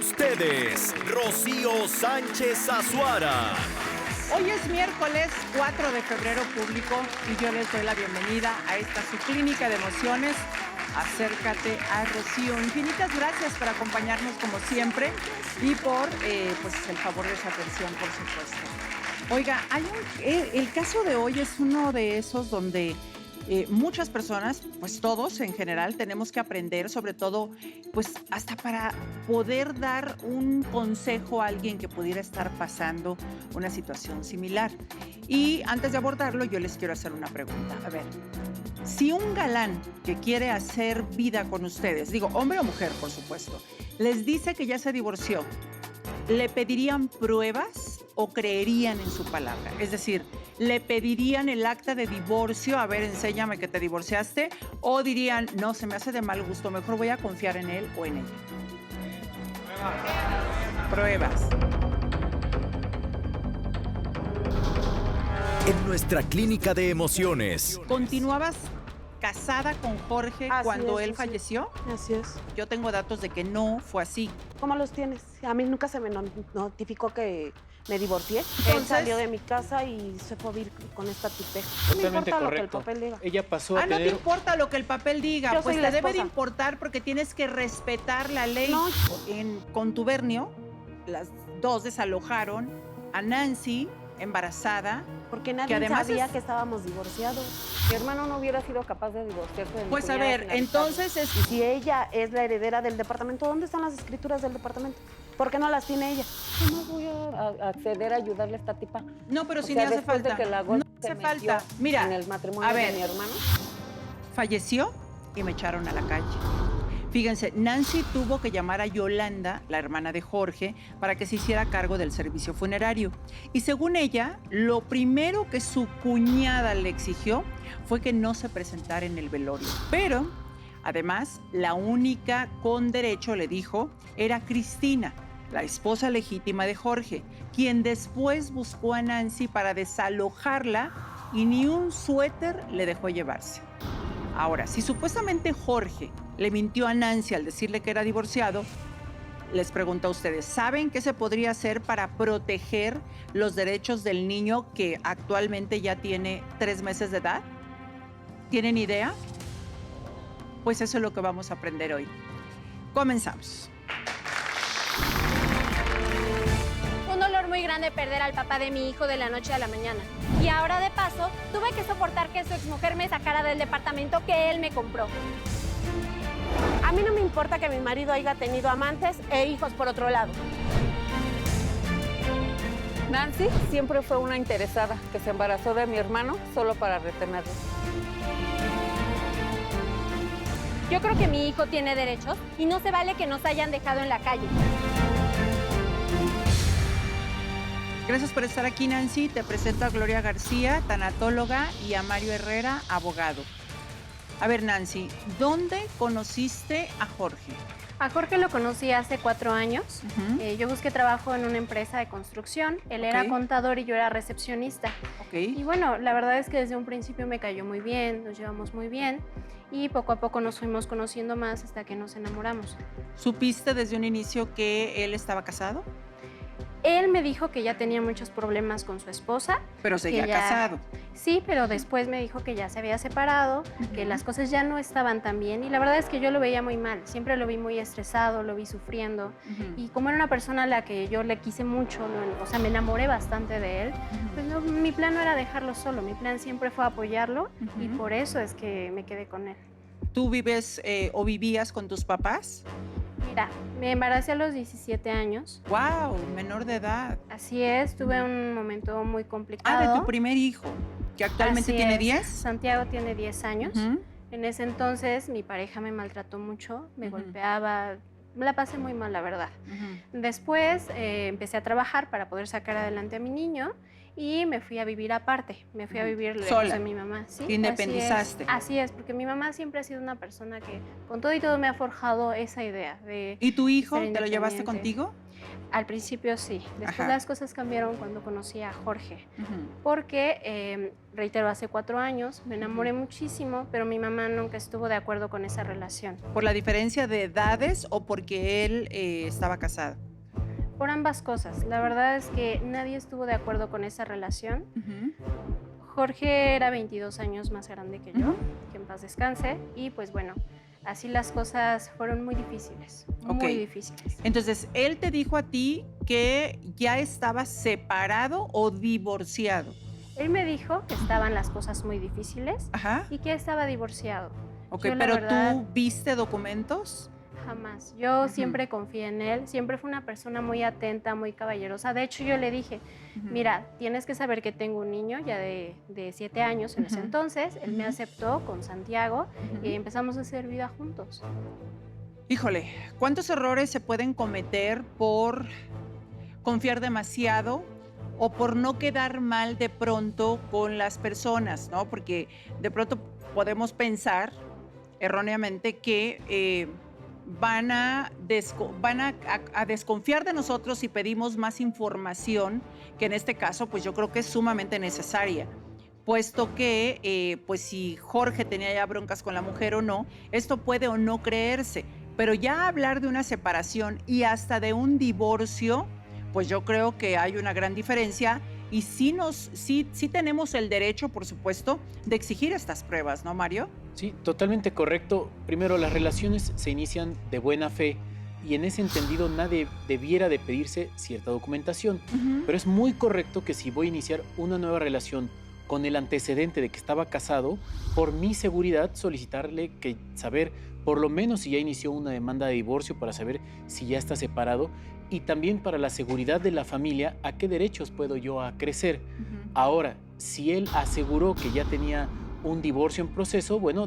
ustedes, Rocío Sánchez Azuara. Hoy es miércoles 4 de febrero público y yo les doy la bienvenida a esta su clínica de emociones. Acércate a Rocío. Infinitas gracias por acompañarnos como siempre y por pues el favor de su atención, por supuesto. Oiga, el caso de hoy es uno de esos donde muchas personas, pues todos en general, tenemos que aprender, sobre todo, pues hasta para poder dar un consejo a alguien que pudiera estar pasando una situación similar. Y antes de abordarlo, yo les quiero hacer una pregunta. A ver, si un galán que quiere hacer vida con ustedes, digo, hombre o mujer, por supuesto, les dice que ya se divorció, ¿le pedirían pruebas o creerían en su palabra? Es decir, ¿le pedirían el acta de divorcio? A ver, enséñame que te divorciaste. ¿O dirían, no, se me hace de mal gusto, mejor voy a confiar en él o en ella? Pruebas. En nuestra clínica de emociones. ¿Continuabas casada con Jorge cuando él falleció? Así es. Yo tengo datos de que no fue así. ¿Cómo los tienes? A mí nunca se me notificó que me divorcié. Entonces, él salió de mi casa y se fue a vivir con esta tipeja. No me Totalmente importa correcto. lo que el papel diga. Ella pasó a no te tener... importa lo que el papel diga, Yo pues soy te la debe de esposa. importar porque tienes que respetar la ley. No. En contubernio, las dos desalojaron a Nancy, embarazada. Porque nadie que además sabía es- que estábamos divorciados. Mi hermano no hubiera sido capaz de divorciarse de mi Pues a cuñada ver, sin avisarme. entonces es... Y si ella es la heredera del departamento, ¿dónde están las escrituras del departamento? ¿Por qué no las tiene ella? ¿Cómo voy a acceder a ayudarle a esta tipa? No, pero O sí sea, le hace después falta. de que la No Gold hace se falta. metió Mira, en el matrimonio a ver. de mi hermano. Falleció y me echaron a la calle. Fíjense, Nancy tuvo que llamar a Yolanda, la hermana de Jorge, para que se hiciera cargo del servicio funerario. Y según ella, lo primero que su cuñada le exigió fue que no se presentara en el velorio. Pero, además, la única con derecho, le dijo, era Cristina, la esposa legítima de Jorge, quien después buscó a Nancy para desalojarla y ni un suéter le dejó llevarse. Ahora, si supuestamente Jorge le mintió a Nancy al decirle que era divorciado, les pregunto a ustedes, ¿saben qué se podría hacer para proteger los derechos del niño que actualmente ya tiene 3 meses de edad? ¿Tienen idea? Pues eso es lo que vamos a aprender hoy. Comenzamos. Un dolor muy grande perder al papá de mi hijo de la noche a la mañana. Y ahora de paso, tuve que soportar que su exmujer me sacara del departamento que él me compró. A mí no me importa que mi marido haya tenido amantes e hijos por otro lado. Nancy siempre fue una interesada que se embarazó de mi hermano solo para retenerlo. Yo creo que mi hijo tiene derechos y no se vale que nos hayan dejado en la calle. Gracias por estar aquí, Nancy. Te presento a Gloria García, tanatóloga, y a Mario Herrera, abogado. A ver, Nancy, ¿dónde conociste a Jorge? A Jorge lo conocí hace 4 años. Ujú. Yo busqué trabajo en una empresa de construcción. Él era Ok. contador y yo era recepcionista. Ok. Y bueno, la verdad es que desde un principio me cayó muy bien, nos llevamos muy bien y poco a poco nos fuimos conociendo más hasta que nos enamoramos. ¿Supiste desde un inicio que él estaba casado? Él me dijo que ya tenía muchos problemas con su esposa. Pero seguía Que ya- casado. Sí, pero después me dijo que ya se había separado, que las cosas ya no estaban tan bien y la verdad es que yo lo veía muy mal. Siempre lo vi muy estresado, lo vi sufriendo Ujú. y como era una persona a la que yo le quise mucho, o sea, me enamoré bastante de él, pues no, mi plan no era dejarlo solo, mi plan siempre fue apoyarlo y Ujú. por eso es que me quedé con él. ¿Tú vives o vivías con tus papás? Mira, me embaracé a los 17 años. ¡Wow! Menor de edad. Así es, tuve un momento muy Ah, complicado. de tu primer hijo, que actualmente Así tiene es. 10. Santiago tiene 10 años. Ujú. En ese entonces mi pareja me maltrató mucho, me Ujú. golpeaba, me la pasé muy mal, la verdad. Ujú. Después empecé a trabajar para poder sacar adelante a mi niño y me fui a vivir aparte. Me fui a vivir lejos Sola. de mi mamá. Sí, Te independizaste. Así es, porque mi mamá siempre ha sido una persona que con todo y todo me ha forjado esa idea de... ¿Y tu hijo, ser te lo llevaste independiente. contigo? Al principio sí, después Ajá. las cosas cambiaron cuando conocí a Jorge, Ujú. porque, reitero, hace 4 años me enamoré muchísimo, pero mi mamá nunca estuvo de acuerdo con esa relación. ¿Por la diferencia de edades o porque él estaba casado? Por ambas cosas, la verdad es que nadie estuvo de acuerdo con esa relación. Ujú. Jorge era 22 años más grande que yo, Ujú. que en paz descanse, y pues bueno, así las cosas fueron muy difíciles, Ok. muy difíciles. Entonces, él te dijo a ti que ya estaba separado o divorciado. Él me dijo que estaban las cosas muy difíciles Ajá. y que estaba divorciado. Ok, Yo, la pero verdad, tú viste documentos. jamás. Yo Ujú. siempre confié en él, siempre fue una persona muy atenta, muy caballerosa. De hecho, yo le dije, Ujú. mira, tienes que saber que tengo un niño ya de 7 años en ese Ujú. entonces. Él me Ujú. aceptó con Santiago Ujú. y empezamos a hacer vida juntos. Híjole, ¿cuántos errores se pueden cometer por confiar demasiado o por no quedar mal de pronto con las personas, ¿no? Porque de pronto podemos pensar erróneamente que van a desconfiar de nosotros si pedimos más información, que en este caso, pues yo creo que es sumamente necesaria, puesto que, pues si Jorge tenía ya broncas con la mujer o no, esto puede o no creerse, pero ya hablar de una separación y hasta de un divorcio, pues yo creo que hay una gran diferencia y sí tenemos el derecho, por supuesto, de exigir estas pruebas, ¿no, Mario? Sí, totalmente correcto. Primero, las relaciones se inician de buena fe y en ese entendido nadie debiera de pedirse cierta documentación. Pero es muy correcto que si voy a iniciar una nueva relación con el antecedente de que estaba casado, por mi seguridad solicitarle que saber por lo menos si ya inició una demanda de divorcio para saber si ya está separado y también para la seguridad de la familia, a qué derechos puedo yo acrecer. Ahora, si él aseguró que ya tenía un divorcio en proceso, bueno,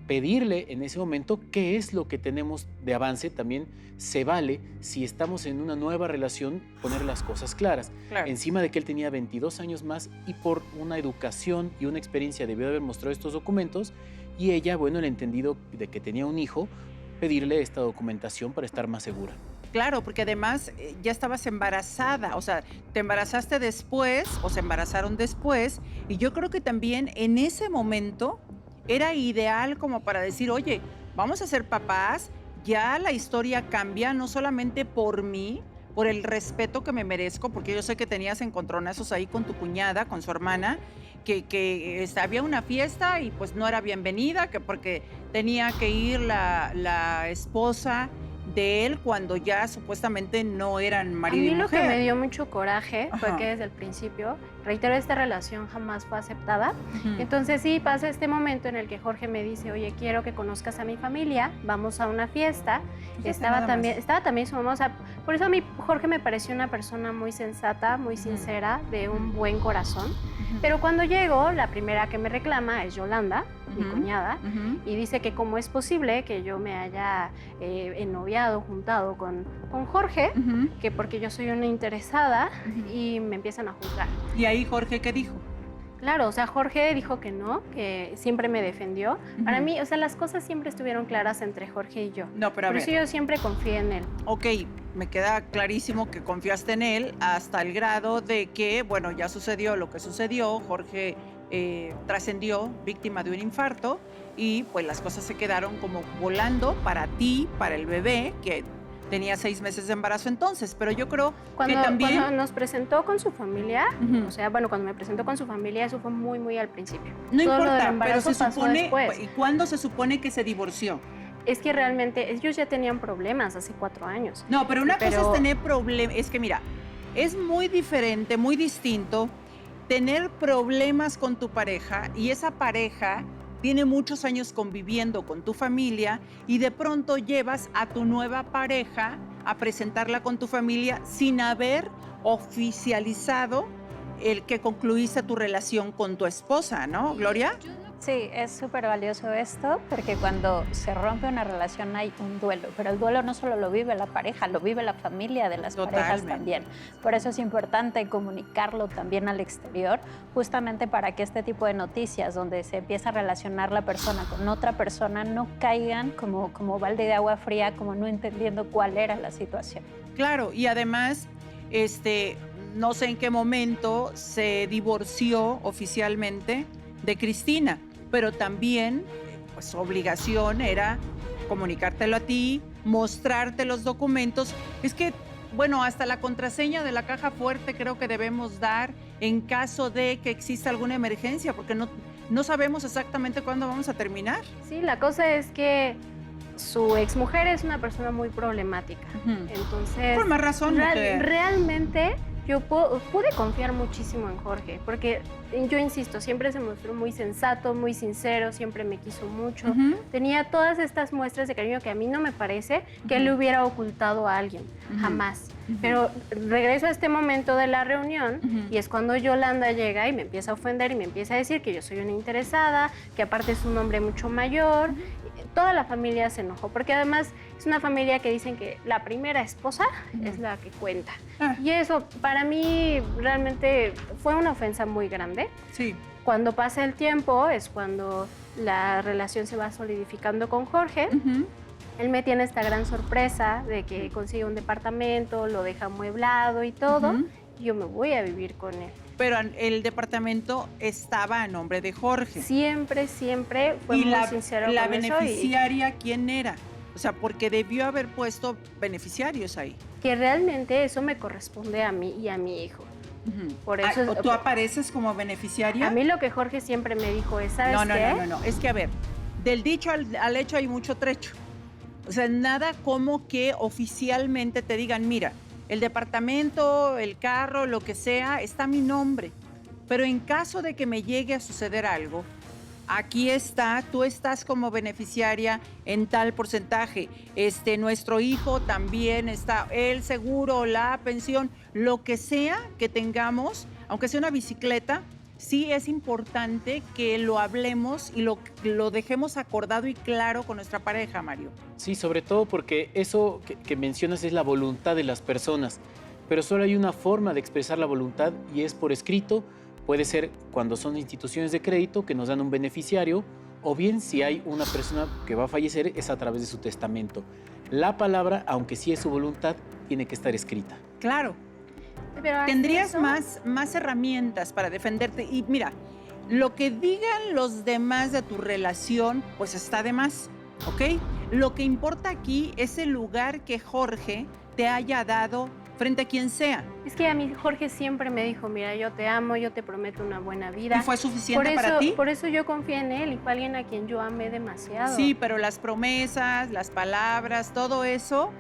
pedirle en ese momento qué es lo que tenemos de avance. También se vale, si estamos en una nueva relación, poner las cosas claras. Claro. Encima de que él tenía 22 años más y por una educación y una experiencia debió haber mostrado estos documentos y ella, bueno, el entendido de que tenía un hijo, pedirle esta documentación para estar más segura. Claro, porque además ya estabas embarazada, o sea, te embarazaste después o se embarazaron después y yo creo que también en ese momento era ideal como para decir, oye, vamos a ser papás, ya la historia cambia, no solamente por mí, por el respeto que me merezco, porque yo sé que tenías encontronazos ahí con tu cuñada, con su hermana, que había una fiesta y pues no era bienvenida, que porque tenía que ir la esposa de él cuando ya supuestamente no eran marido y A mí lo mujer. que me dio mucho coraje fue Ajá. que desde el principio, reitero, esta relación jamás fue aceptada. Ujú. Entonces sí pasa este momento en el que Jorge me dice, oye, quiero que conozcas a mi familia, vamos a una fiesta. Fíjate Estaba nada también su mamá, o sea, por eso a mí Jorge me pareció una persona muy sensata, muy sincera, de un buen corazón. Ujú. Pero cuando llego, la primera que me reclama es Yolanda, mi Ujú. cuñada, Ujú. y dice que cómo es posible que yo me haya ennoviado, juntado con Jorge, Ujú. que porque yo soy una interesada, Ujú. y me empiezan a juzgar. Y ahí Jorge, ¿qué dijo? Claro, o sea, Jorge dijo que no, que siempre me defendió. Para Ujú. mí, o sea, las cosas siempre estuvieron claras entre Jorge y yo. No, pero a Por ver. eso yo siempre confié en él. Ok, me queda clarísimo que confiaste en él hasta el grado de que, bueno, ya sucedió lo que sucedió, Jorge trascendió víctima de un infarto y pues las cosas se quedaron como volando para ti, para el bebé, que tenía 6 meses de embarazo entonces, pero yo creo Cuando, que también... cuando nos presentó con su familia, Ujú. o sea, bueno, cuando me presentó con su familia, eso fue muy, muy al principio. No Todo lo del importa, pero embarazo se pasó supone, después. ¿y cuándo se supone que se divorció? Es que realmente ellos ya tenían problemas hace 4 años. No, pero una cosa Pero- es tener problemas, es que mira, es muy diferente, muy distinto tener problemas con tu pareja y esa pareja tiene muchos años conviviendo con tu familia y de pronto llevas a tu nueva pareja a presentarla con tu familia sin haber oficializado el que concluiste tu relación con tu esposa, ¿no, Gloria? Yo en lo Sí, es súper valioso esto porque cuando se rompe una relación hay un duelo, pero el duelo no solo lo vive la pareja, lo vive la familia de las parejas también. Por eso es importante comunicarlo también al exterior, justamente para que este tipo de noticias donde se empieza a relacionar la persona con otra persona no caigan como balde de agua fría, como no entendiendo cuál era la situación. Claro, y además, no sé en qué momento se divorció oficialmente de Cristina, pero también pues su obligación era comunicártelo a ti, mostrarte los documentos. Es que, bueno, hasta la contraseña de la caja fuerte creo que debemos dar en caso de que exista alguna emergencia, porque no sabemos exactamente cuándo vamos a terminar. Sí, la cosa es que su exmujer es una persona muy problemática. Entonces, por más razón, realmente yo pude confiar muchísimo en Jorge, porque yo insisto, siempre se mostró muy sensato, muy sincero, siempre me quiso mucho. Tenía todas estas muestras de cariño que a mí no me parece que él le hubiera ocultado a alguien, jamás. Pero regreso a este momento de la reunión y es cuando Yolanda llega y me empieza a ofender y me empieza a decir que yo soy una interesada, que aparte es un hombre mucho mayor. Toda la familia se enojó, porque además es una familia que dicen que la primera esposa es la que cuenta. Y eso para mí realmente fue una ofensa muy grande. Sí. Cuando pasa el tiempo es cuando la relación se va solidificando con Jorge. Él me tiene esta gran sorpresa de que consigue un departamento, lo deja amueblado y todo, y yo me voy a vivir con él. Pero el departamento estaba a nombre de Jorge. Siempre fue muy sincero con eso. ¿Y la beneficiaria quién era? O sea, porque debió haber puesto beneficiarios ahí. Que realmente eso me corresponde a mí y a mi hijo. Por eso ¿Tú apareces como beneficiaria? A mí lo que Jorge siempre me dijo es, ¿sabes qué? No. Es que, a ver, del dicho al hecho hay mucho trecho. O sea, nada como que oficialmente te digan, mira, el departamento, el carro, lo que sea, está mi nombre. Pero en caso de que me llegue a suceder algo, aquí está, tú estás como beneficiaria en tal porcentaje. Nuestro hijo también está, el seguro, la pensión, lo que sea que tengamos, aunque sea una bicicleta, sí es importante que lo hablemos y lo dejemos acordado y claro con nuestra pareja, Mario. Sí, sobre todo porque eso que mencionas es la voluntad de las personas, pero solo hay una forma de expresar la voluntad y es por escrito. Puede ser cuando son instituciones de crédito que nos dan un beneficiario, o bien si hay una persona que va a fallecer es a través de su testamento. La palabra, aunque sí es su voluntad, tiene que estar escrita. Claro. Tendrías más herramientas para defenderte. Y mira, lo que digan los demás de tu relación, pues está de más, ¿ok? Lo que importa aquí es el lugar que Jorge te haya dado frente a quien sea. Es que a mí Jorge siempre me dijo, mira, yo te amo, yo te prometo una buena vida. ¿Y fue suficiente para ti? Por eso yo confié en él y fue alguien a quien yo amé demasiado. Sí, pero las promesas, las palabras, todo eso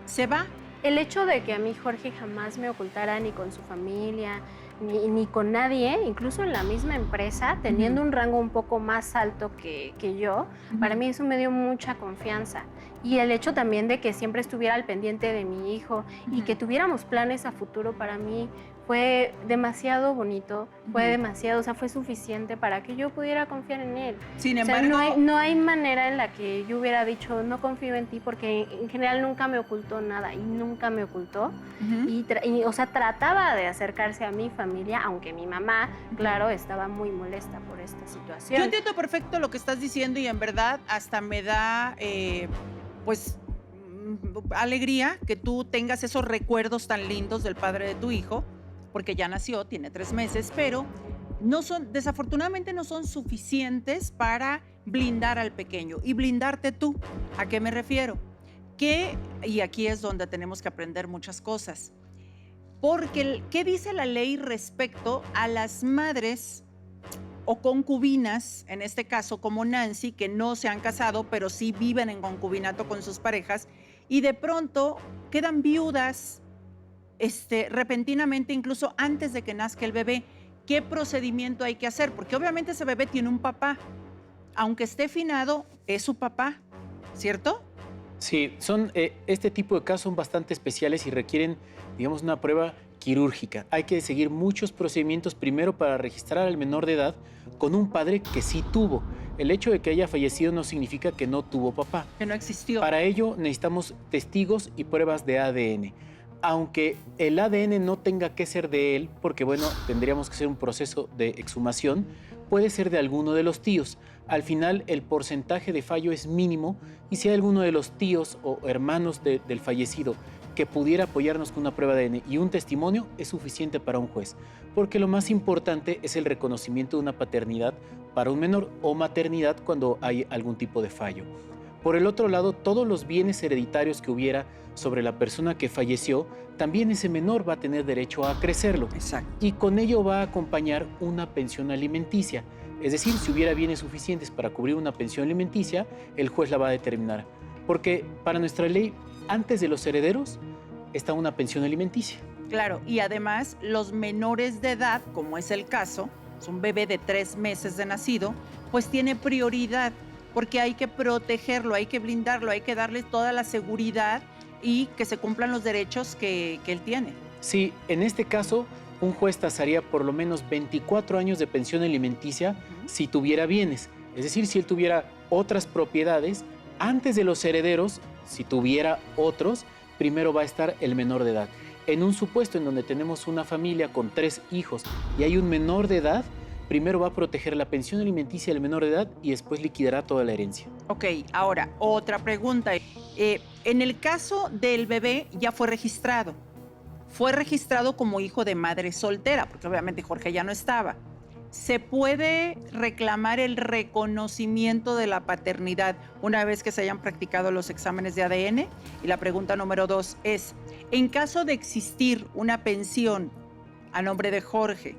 se va. El hecho de que a mí Jorge jamás me ocultara ni con su familia, ni con nadie, incluso en la misma empresa, teniendo un rango un poco más alto que yo, para mí eso me dio mucha confianza. Y el hecho también de que siempre estuviera al pendiente de mi hijo y que tuviéramos planes a futuro, para mí fue demasiado bonito, fue demasiado, o sea, fue suficiente para que yo pudiera confiar en él. Sin embargo, o sea, no hay manera en la que yo hubiera dicho, no confío en ti, porque en general nunca me ocultó nada y nunca me ocultó. O sea, trataba de acercarse a mi familia, aunque mi mamá, claro, estaba muy molesta por esta situación. Yo entiendo perfecto lo que estás diciendo y en verdad hasta me da, pues, alegría que tú tengas esos recuerdos tan lindos del padre de tu hijo, porque ya nació, tiene 3 meses, pero desafortunadamente no son suficientes para blindar al pequeño y blindarte tú. ¿A qué me refiero? Y aquí es donde tenemos que aprender muchas cosas. Porque, ¿qué dice la ley respecto a las madres o concubinas, en este caso como Nancy, que no se han casado, pero sí viven en concubinato con sus parejas y de pronto quedan viudas repentinamente, incluso antes de que nazca el bebé? ¿Qué procedimiento hay que hacer? Porque obviamente ese bebé tiene un papá. Aunque esté finado, es su papá, ¿cierto? Sí, este tipo de casos son bastante especiales y requieren, digamos, una prueba quirúrgica. Hay que seguir muchos procedimientos primero para registrar al menor de edad con un padre que sí tuvo. El hecho de que haya fallecido no significa que no tuvo papá. Que no existió. Para ello necesitamos testigos y pruebas de ADN. Aunque el ADN no tenga que ser de él, porque bueno, tendríamos que hacer un proceso de exhumación, puede ser de alguno de los tíos. Al final el porcentaje de fallo es mínimo y si hay alguno de los tíos o hermanos del fallecido que pudiera apoyarnos con una prueba de ADN y un testimonio, es suficiente para un juez. Porque lo más importante es el reconocimiento de una paternidad para un menor o maternidad cuando hay algún tipo de fallo. Por el otro lado, todos los bienes hereditarios que hubiera sobre la persona que falleció, también ese menor va a tener derecho a acrecerlo. Exacto. Y con ello va a acompañar una pensión alimenticia. Es decir, si hubiera bienes suficientes para cubrir una pensión alimenticia, el juez la va a determinar. Porque para nuestra ley, antes de los herederos, está una pensión alimenticia. Claro, y además los menores de edad, como es el caso, es un bebé de 3 meses de nacido, pues tiene prioridad, porque hay que protegerlo, hay que blindarlo, hay que darle toda la seguridad y que se cumplan los derechos que él tiene. Sí, en este caso, un juez tasaría por lo menos 24 años de pensión alimenticia si tuviera bienes. Es decir, si él tuviera otras propiedades, antes de los herederos, si tuviera otros, primero va a estar el menor de edad. En un supuesto en donde tenemos una familia con 3 hijos y hay un menor de edad, primero va a proteger la pensión alimenticia del menor de edad y después liquidará toda la herencia. Ok, ahora, otra pregunta. En el caso del bebé ya fue registrado. Fue registrado como hijo de madre soltera, porque obviamente Jorge ya no estaba. ¿Se puede reclamar el reconocimiento de la paternidad una vez que se hayan practicado los exámenes de ADN? Y la pregunta número 2 es, en caso de existir una pensión a nombre de Jorge,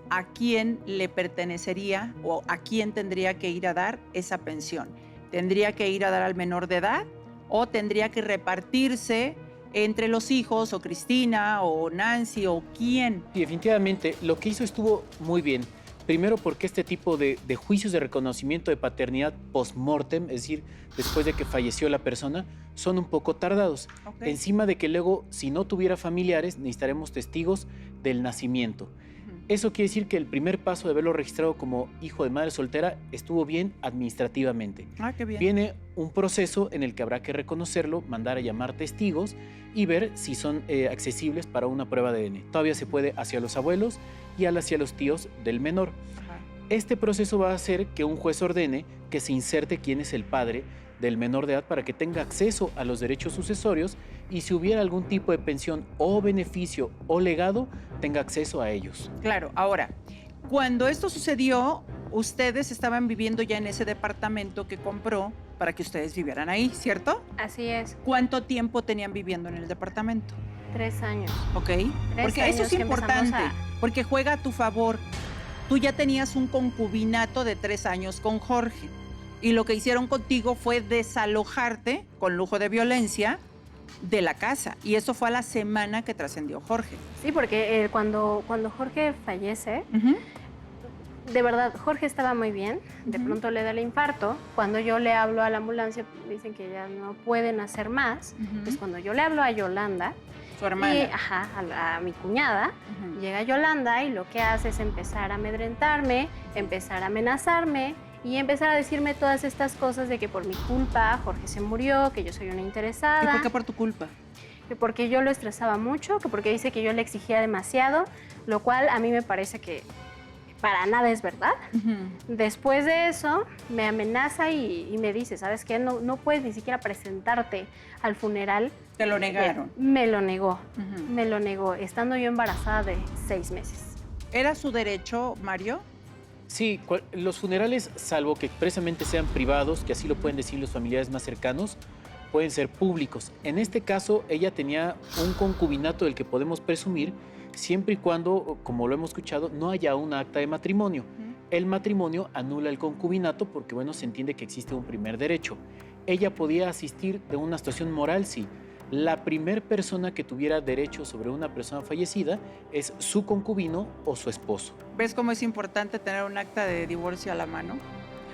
¿a quién le pertenecería o a quién tendría que ir a dar esa pensión? ¿Tendría que ir a dar al menor de edad o tendría que repartirse entre los hijos o Cristina o Nancy o quién? Y definitivamente lo que hizo estuvo muy bien. Primero porque este tipo de juicios de reconocimiento de paternidad post-mortem, es decir, después de que falleció la persona, son un poco tardados. Okay. Encima de que luego, si no tuviera familiares, necesitaremos testigos del nacimiento. Eso quiere decir que el primer paso de haberlo registrado como hijo de madre soltera estuvo bien administrativamente. Ah, qué bien. Viene un proceso en el que habrá que reconocerlo, mandar a llamar testigos y ver si son accesibles para una prueba de ADN. Todavía se puede hacia los abuelos y hacia los tíos del menor. Ajá. Este proceso va a hacer que un juez ordene que se inserte quién es el padre del menor de edad para que tenga acceso a los derechos sucesorios y si hubiera algún tipo de pensión o beneficio o legado, tenga acceso a ellos. Claro, ahora, cuando esto sucedió, ustedes estaban viviendo ya en ese departamento que compró para que ustedes vivieran ahí, ¿cierto? Así es, ¿Cuánto tiempo tenían viviendo en el departamento? 3 años. ¿Ok? Porque eso años es que importante, empezamos porque juega a tu favor. Tú ya tenías un concubinato de 3 años con Jorge y lo que hicieron contigo fue desalojarte con lujo de violencia de la casa y eso fue a la semana que trascendió Jorge. Sí, porque cuando Jorge fallece, de verdad, Jorge estaba muy bien, de pronto le da el infarto. Cuando yo le hablo a la ambulancia, dicen que ya no pueden hacer más. Pues cuando yo le hablo a Yolanda, Su hermana. y, a mi cuñada, llega Yolanda y lo que hace es empezar a amedrentarme, empezar a amenazarme y empezar a decirme todas estas cosas de que por mi culpa Jorge se murió, que yo soy una interesada. ¿Y por qué por tu culpa? Que porque yo lo estresaba mucho, que porque dice que yo le exigía demasiado, lo cual a mí me parece que para nada es verdad. Después de eso, me amenaza y me dice, ¿sabes qué? No puedes ni siquiera presentarte al funeral. Te lo negaron. Me lo negó, me lo negó, estando yo embarazada de 6 meses. ¿Era su derecho, Mario? Sí, los funerales, salvo que expresamente sean privados, que así lo pueden decir los familiares más cercanos, pueden ser públicos. En este caso, ella tenía un concubinato del que podemos presumir, siempre y cuando, como lo hemos escuchado, no haya un acta de matrimonio. El matrimonio anula el concubinato porque, bueno, se entiende que existe un primer derecho. Ella podía asistir de una situación moral, sí. La primer persona que tuviera derecho sobre una persona fallecida es su concubino o su esposo. ¿Ves cómo es importante tener un acta de divorcio a la mano?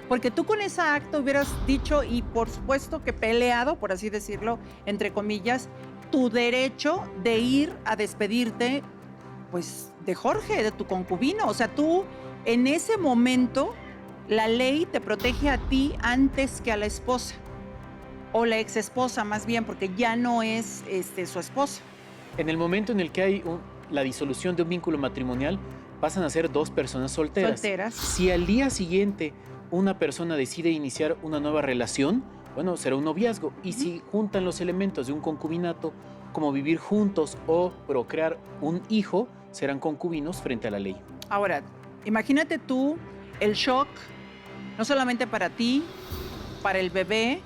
Porque tú con esa acta hubieras dicho, y por supuesto que peleado, por así decirlo, entre comillas, tu derecho de ir a despedirte, pues, de Jorge, de tu concubino. O sea, tú en ese momento la ley te protege a ti antes que a la esposa, o la exesposa más bien, porque ya no es su esposa. En el momento en el que hay la disolución de un vínculo matrimonial, pasan a ser 2 personas solteras. Si al día siguiente una persona decide iniciar una nueva relación, bueno, será un noviazgo. Y si juntan los elementos de un concubinato, como vivir juntos o procrear un hijo, serán concubinos frente a la ley. Ahora, imagínate tú el shock, no solamente para ti, para el bebé,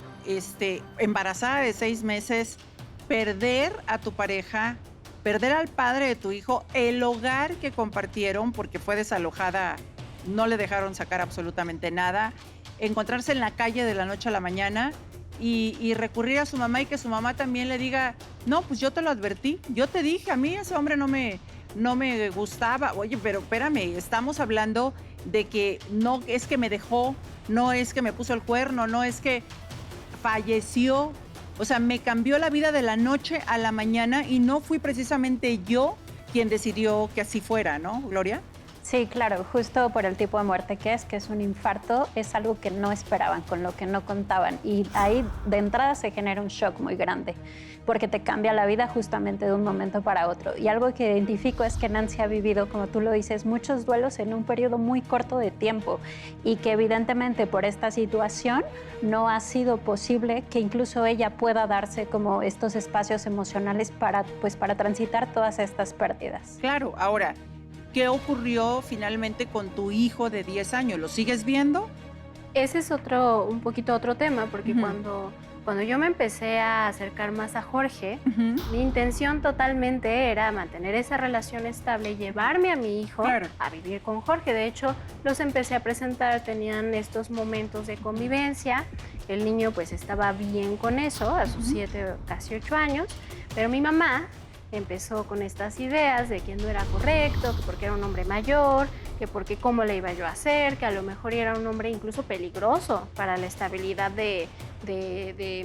embarazada de 6 meses, perder a tu pareja, perder al padre de tu hijo, el hogar que compartieron porque fue desalojada, no le dejaron sacar absolutamente nada, encontrarse en la calle de la noche a la mañana y recurrir a su mamá y que su mamá también le diga, no, pues yo te lo advertí, yo te dije, a mí ese hombre no me gustaba. Oye, pero espérame, estamos hablando de que no es que me dejó, no es que me puso el cuerno, no es que falleció. O sea, me cambió la vida de la noche a la mañana y no fui precisamente yo quien decidió que así fuera, ¿no, Gloria? Sí, claro, justo por el tipo de muerte que es un infarto, es algo que no esperaban, con lo que no contaban. Y ahí de entrada se genera un shock muy grande, porque te cambia la vida justamente de un momento para otro. Y algo que identifico es que Nancy ha vivido, como tú lo dices, muchos duelos en un periodo muy corto de tiempo y que evidentemente por esta situación no ha sido posible que incluso ella pueda darse como estos espacios emocionales para transitar todas estas pérdidas. Claro, ahora, ¿qué ocurrió finalmente con tu hijo de 10 años? ¿Lo sigues viendo? Ese es un poquito otro tema, porque cuando yo me empecé a acercar más a Jorge, mi intención totalmente era mantener esa relación estable, llevarme a mi hijo a vivir con Jorge. De hecho, los empecé a presentar, tenían estos momentos de convivencia. El niño pues estaba bien con eso, a sus 7, casi 8 años, pero mi mamá empezó con estas ideas de que no era correcto, que porque era un hombre mayor, que porque cómo le iba yo a hacer, que a lo mejor era un hombre incluso peligroso para la estabilidad de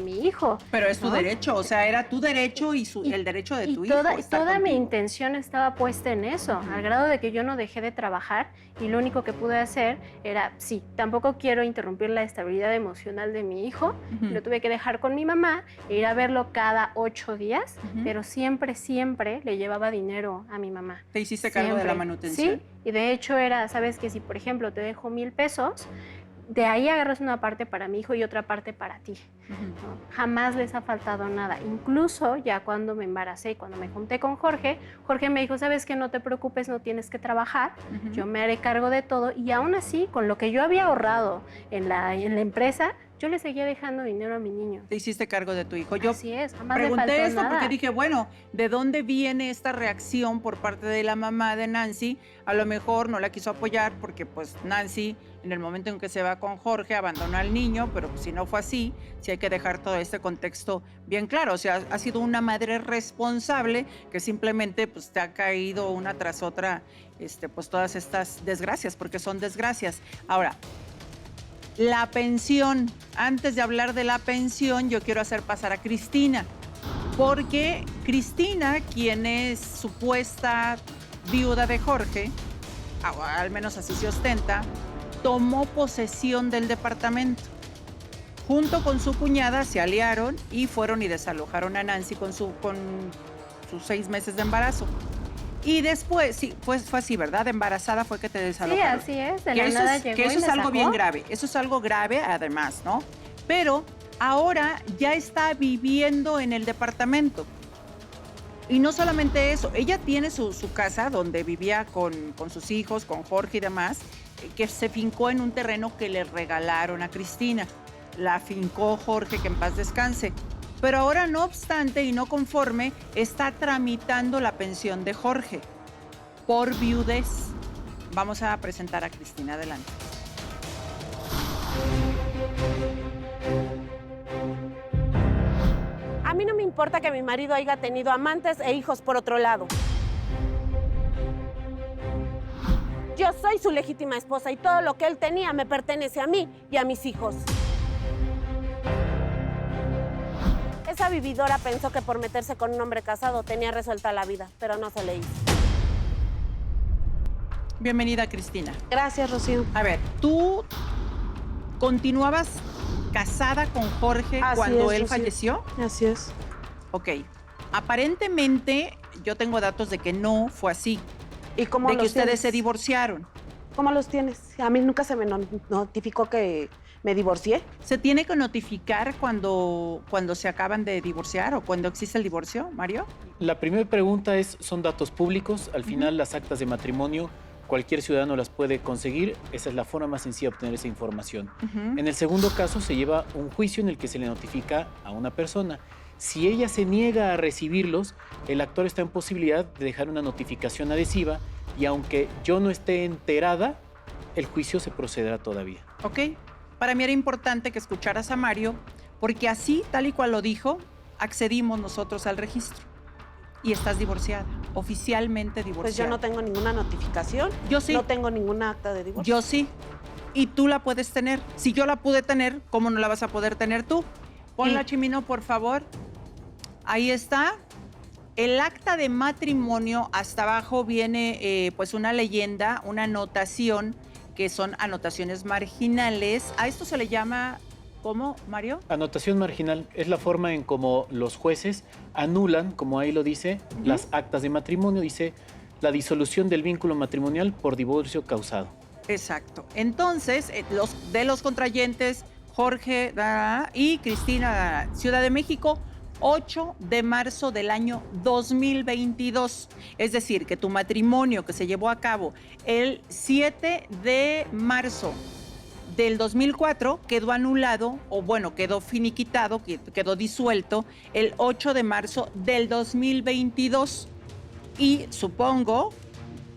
mi hijo. Pero es tu derecho, o sea, era tu derecho y el derecho de tu hijo. Toda mi intención estaba puesta en eso, al grado de que yo no dejé de trabajar y lo único que pude hacer era, sí, tampoco quiero interrumpir la estabilidad emocional de mi hijo, lo tuve que dejar con mi mamá e ir a verlo cada 8 días, pero siempre le llevaba dinero a mi mamá. ¿Te hiciste cargo de la manutención? Sí, y de hecho era, sabes que si por ejemplo te dejo 1,000 pesos, de ahí agarras una parte para mi hijo y otra parte para ti. ¿No? Jamás les ha faltado nada. Incluso ya cuando me embaracé y cuando me junté con Jorge, Jorge me dijo, sabes que no te preocupes, no tienes que trabajar, yo me haré cargo de todo. Y aún así, con lo que yo había ahorrado en la empresa, yo le seguía dejando dinero a mi niño. Te hiciste cargo de tu hijo. Yo Así es, jamás pregunté le faltó esto nada. porque dije, bueno, ¿de dónde viene esta reacción por parte de la mamá de Nancy? A lo mejor no la quiso apoyar porque pues Nancy, en el momento en que se va con Jorge, abandonó al niño, pero si no fue así, sí hay que dejar todo este contexto bien claro. O sea, ha sido una madre responsable que simplemente pues te ha caído una tras otra pues todas estas desgracias, porque son desgracias. Ahora, la pensión. Antes de hablar de la pensión, yo quiero hacer pasar a Cristina, porque Cristina, quien es supuesta viuda de Jorge, al menos así se ostenta, tomó posesión del departamento. Junto con su cuñada se aliaron y fueron y desalojaron a Nancy con sus 6 meses de embarazo. Y después, sí, fue así, ¿verdad? Embarazada fue que te desalojaron. Sí, así es. De la nada llegó y eso me es algo sacó. bien grave. Eso es algo grave, además, ¿no? Pero ahora ya está viviendo en el departamento. Y no solamente eso, ella tiene su casa donde vivía con sus hijos, con Jorge y demás, que se fincó en un terreno que le regalaron a Cristina. La fincó Jorge, que en paz descanse. Pero ahora, no obstante y no conforme, está tramitando la pensión de Jorge por viudez. Vamos a presentar a Cristina. Adelante. A mí no me importa que mi marido haya tenido amantes e hijos por otro lado. Yo soy su legítima esposa y todo lo que él tenía me pertenece a mí y a mis hijos. Esa vividora pensó que por meterse con un hombre casado tenía resuelta la vida, pero no se le hizo. Bienvenida, Cristina. Gracias, Rocío. A ver, ¿tú continuabas casada con Jorge Así cuando es, él Rocío. falleció? Así es. Ok. Aparentemente, yo tengo datos de que no fue así, ¿Y cómo de que los ustedes tienes? se divorciaron. ¿Cómo los tienes? A mí nunca se me notificó que me divorcié. ¿Se tiene que notificar cuando se acaban de divorciar o cuando existe el divorcio, Mario? La primera pregunta son datos públicos. Al final, las actas de matrimonio, cualquier ciudadano las puede conseguir. Esa es la forma más sencilla de obtener esa información. En el segundo caso, se lleva un juicio en el que se le notifica a una persona. Si ella se niega a recibirlos, el actor está en posibilidad de dejar una notificación adhesiva y aunque yo no esté enterada, el juicio se procederá todavía. Ok. Para mí era importante que escucharas a Mario, porque así, tal y cual lo dijo, accedimos nosotros al registro. Y estás divorciada, oficialmente divorciada. Pues yo no tengo ninguna notificación. Yo sí. No tengo ninguna acta de divorcio. Yo sí. Y tú la puedes tener. Si yo la pude tener, ¿cómo no la vas a poder tener tú? Ponla, Chimino, por favor. Ahí está. El acta de matrimonio, hasta abajo viene pues una leyenda, una anotación, que son anotaciones marginales. A esto se le llama, ¿cómo, Mario? Anotación marginal es la forma en cómo los jueces anulan, como ahí lo dice, las actas de matrimonio. Dice la disolución del vínculo matrimonial por divorcio causado. Exacto. Entonces, de los contrayentes, Jorge y Cristina, Ciudad de México, 8 de marzo del año 2022. Es decir, que tu matrimonio que se llevó a cabo el 7 de marzo del 2004 quedó anulado, o bueno, quedó finiquitado, quedó disuelto el 8 de marzo del 2022. Y supongo,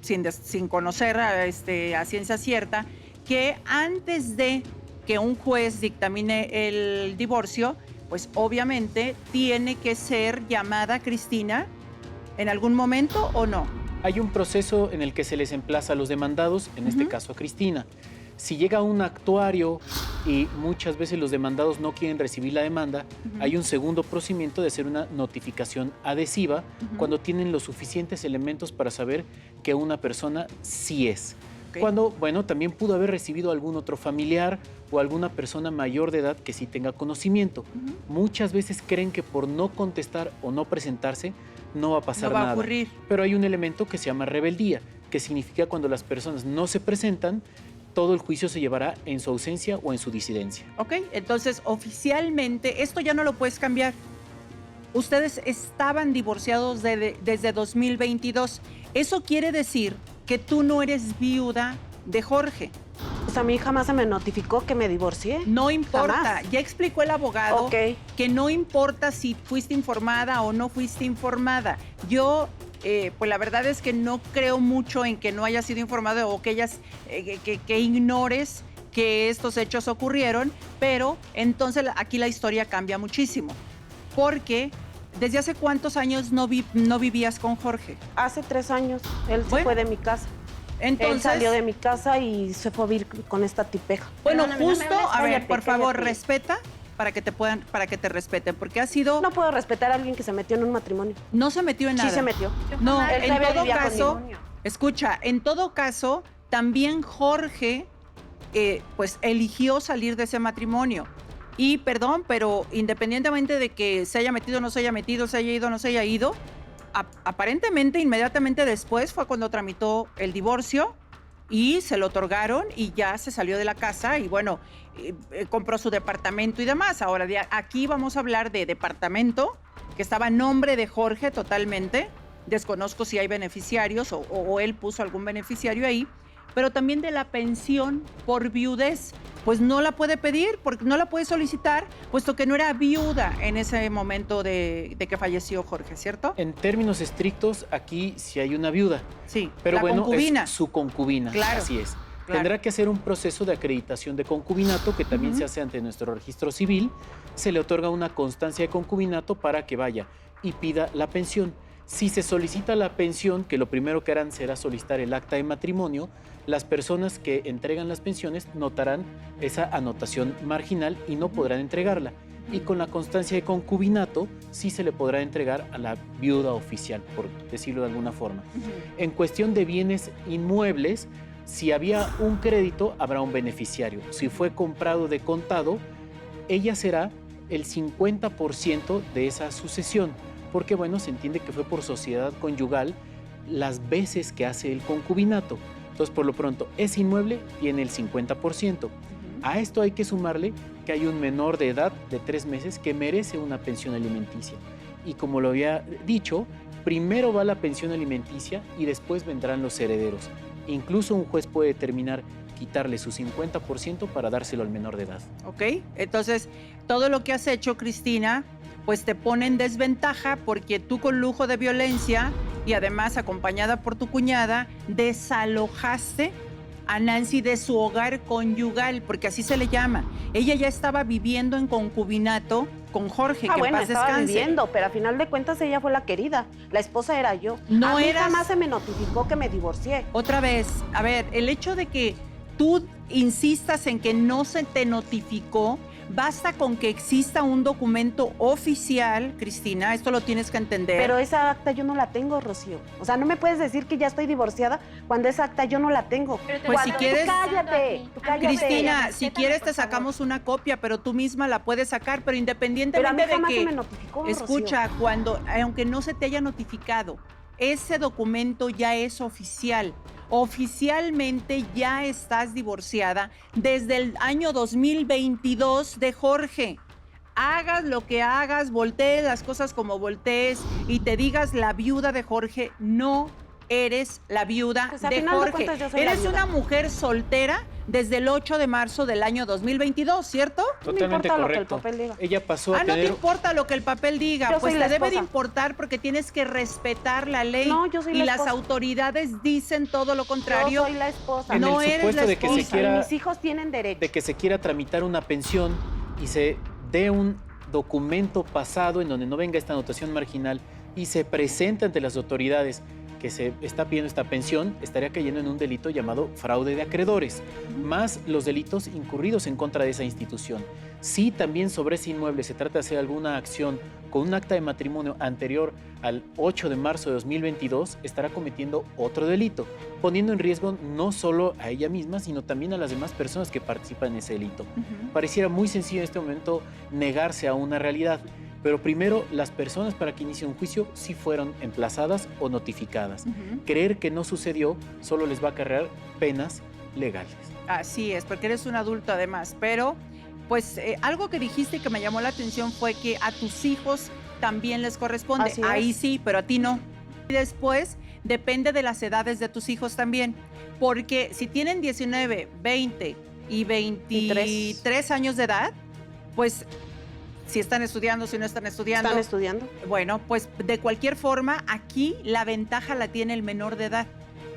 sin conocer a ciencia cierta, que antes de que un juez dictamine el divorcio, pues obviamente tiene que ser llamada Cristina en algún momento, ¿o no? Hay un proceso en el que se les emplaza a los demandados, en este caso a Cristina. Si llega un actuario y muchas veces los demandados no quieren recibir la demanda, hay un segundo procedimiento de hacer una notificación adhesiva cuando tienen los suficientes elementos para saber que una persona sí es. Cuando, bueno, también pudo haber recibido algún otro familiar o alguna persona mayor de edad que sí tenga conocimiento. Muchas veces creen que por no contestar o no presentarse no va a pasar nada. No va a ocurrir. Pero hay un elemento que se llama rebeldía, que significa cuando las personas no se presentan, todo el juicio se llevará en su ausencia o en su disidencia. Ok, entonces oficialmente esto ya no lo puedes cambiar. Ustedes estaban divorciados desde 2022. Eso quiere decir que tú no eres viuda de Jorge. Pues a mí jamás se me notificó que me divorcié. No importa, Jamás. ya explicó el abogado Ok. que no importa si fuiste informada o no fuiste informada. Yo, pues la verdad es que no creo mucho en que no hayas sido informada o que que ignores que estos hechos ocurrieron, pero entonces aquí la historia cambia muchísimo. Porque, ¿desde hace cuántos años no vivías con Jorge? Hace 3 años. Él se Bueno. fue de mi casa. Entonces, Él salió de mi casa y se fue a vivir con esta tipeja. bueno, Perdóname, no me justo, hables. a ver, Cállate, por favor, cállate. respeta para que te respeten, porque ha sido, No puedo respetar a alguien que se metió en un matrimonio. no se metió en nada. Sí se metió. No, jamás- Él en todavía todo vivía caso, conmigo. escucha, en todo caso, también Jorge, pues eligió salir de ese matrimonio. Y perdón, pero independientemente de que se haya metido o no se haya metido, se haya ido o no se haya ido, aparentemente inmediatamente después fue cuando tramitó el divorcio y se lo otorgaron y ya se salió de la casa y bueno, compró su departamento y demás. Ahora, aquí vamos a hablar de departamento que estaba a nombre de Jorge totalmente. Desconozco si hay beneficiarios o él puso algún beneficiario ahí, pero también de la pensión por viudez. Pues no la puede pedir, porque no la puede solicitar, puesto que no era viuda en ese momento de que falleció Jorge, ¿cierto? En términos estrictos, aquí sí hay una viuda, Sí, pero la bueno, concubina. es su concubina, Claro, así es. claro. Tendrá que hacer un proceso de acreditación de concubinato que también se hace ante nuestro registro civil. Se le otorga una constancia de concubinato para que vaya y pida la pensión. Si se solicita la pensión, que lo primero que harán será solicitar el acta de matrimonio, las personas que entregan las pensiones notarán esa anotación marginal y no podrán entregarla. y con la constancia de concubinato sí se le podrá entregar a la viuda oficial, por decirlo de alguna forma. En cuestión de bienes inmuebles, si había un crédito, habrá un beneficiario. Si fue comprado de contado, ella será el 50% de esa sucesión, porque bueno, se entiende que fue por sociedad conyugal las veces que hace el concubinato. Entonces, por lo pronto, ese inmueble tiene el 50%. A esto hay que sumarle que hay un menor de edad de 3 meses que merece una pensión alimenticia. Y como lo había dicho, primero va la pensión alimenticia y después vendrán los herederos. Incluso un juez puede determinar quitarle su 50% para dárselo al menor de edad. ¿Ok? Entonces, todo lo que has hecho, Cristina, pues te pone en desventaja porque tú con lujo de violencia y además acompañada por tu cuñada, desalojaste a Nancy de su hogar conyugal, porque así se le llama. Ella ya estaba viviendo en concubinato con Jorge, que bueno, en paz estaba descanse. viviendo, pero a final de cuentas ella fue la querida. La esposa era yo. No a mí eras- jamás se me notificó que me divorcié. Otra vez, a ver, el hecho de que tú insistas en que no se te notificó, basta con que exista un documento oficial, Cristina, esto lo tienes que entender. Pero esa acta yo no la tengo, Rocío. O sea, no me puedes decir que ya estoy divorciada cuando esa acta yo no la tengo. Pero te Pues estoy si quieres- Cállate, tú cállate. Cristina, si Respétame, quieres por te favor. sacamos una copia, pero tú misma la puedes sacar, pero Pero a mí independientemente de jamás se me que, notificó, escucha, aunque no se te haya notificado, ese documento ya es oficial. Oficialmente ya estás divorciada desde el año 2022 de Jorge. Hagas lo que hagas, voltees las cosas como voltees y te digas la viuda de Jorge, no eres la viuda Pues, a de final de Jorge. cuentas, yo soy la Eres viuda. una mujer soltera desde el 8 de marzo del año 2022, ¿cierto? No me Totalmente importa lo que el correcto. papel diga. Ella pasó a No te tener... importa lo que el papel diga, Yo pues soy te la debe de esposa. importar porque tienes que respetar la ley. No, yo soy y la las esposa. autoridades dicen todo lo Yo contrario. soy la esposa. En No el eres supuesto la de que se esposa. Y quiera... mis hijos tienen derecho. de que se quiera tramitar una pensión y se dé un documento pasado en donde no venga esta anotación marginal y se presenta ante las autoridades que se está pidiendo esta pensión, estaría cayendo en un delito llamado fraude de acreedores, más los delitos incurridos en contra de esa institución. Si también sobre ese inmueble se trata de hacer alguna acción con un acta de matrimonio anterior al 8 de marzo de 2022, estará cometiendo otro delito, poniendo en riesgo no solo a ella misma, sino también a las demás personas que participan en ese delito. Pareciera muy sencillo en este momento negarse a una realidad, pero primero las personas para que inicie un juicio sí fueron emplazadas o notificadas. Creer que no sucedió solo les va a acarrear penas legales. Así es, porque eres un adulto además, pero pues algo que dijiste que me llamó la atención fue que a tus hijos también les corresponde. Así es. Ahí sí, pero a ti no. Y después depende de las edades de tus hijos también, porque si tienen 19, 20 y 23 años de edad, pues si están estudiando, si no están estudiando. ¿Están estudiando? Bueno, pues de cualquier forma, aquí la ventaja la tiene el menor de edad,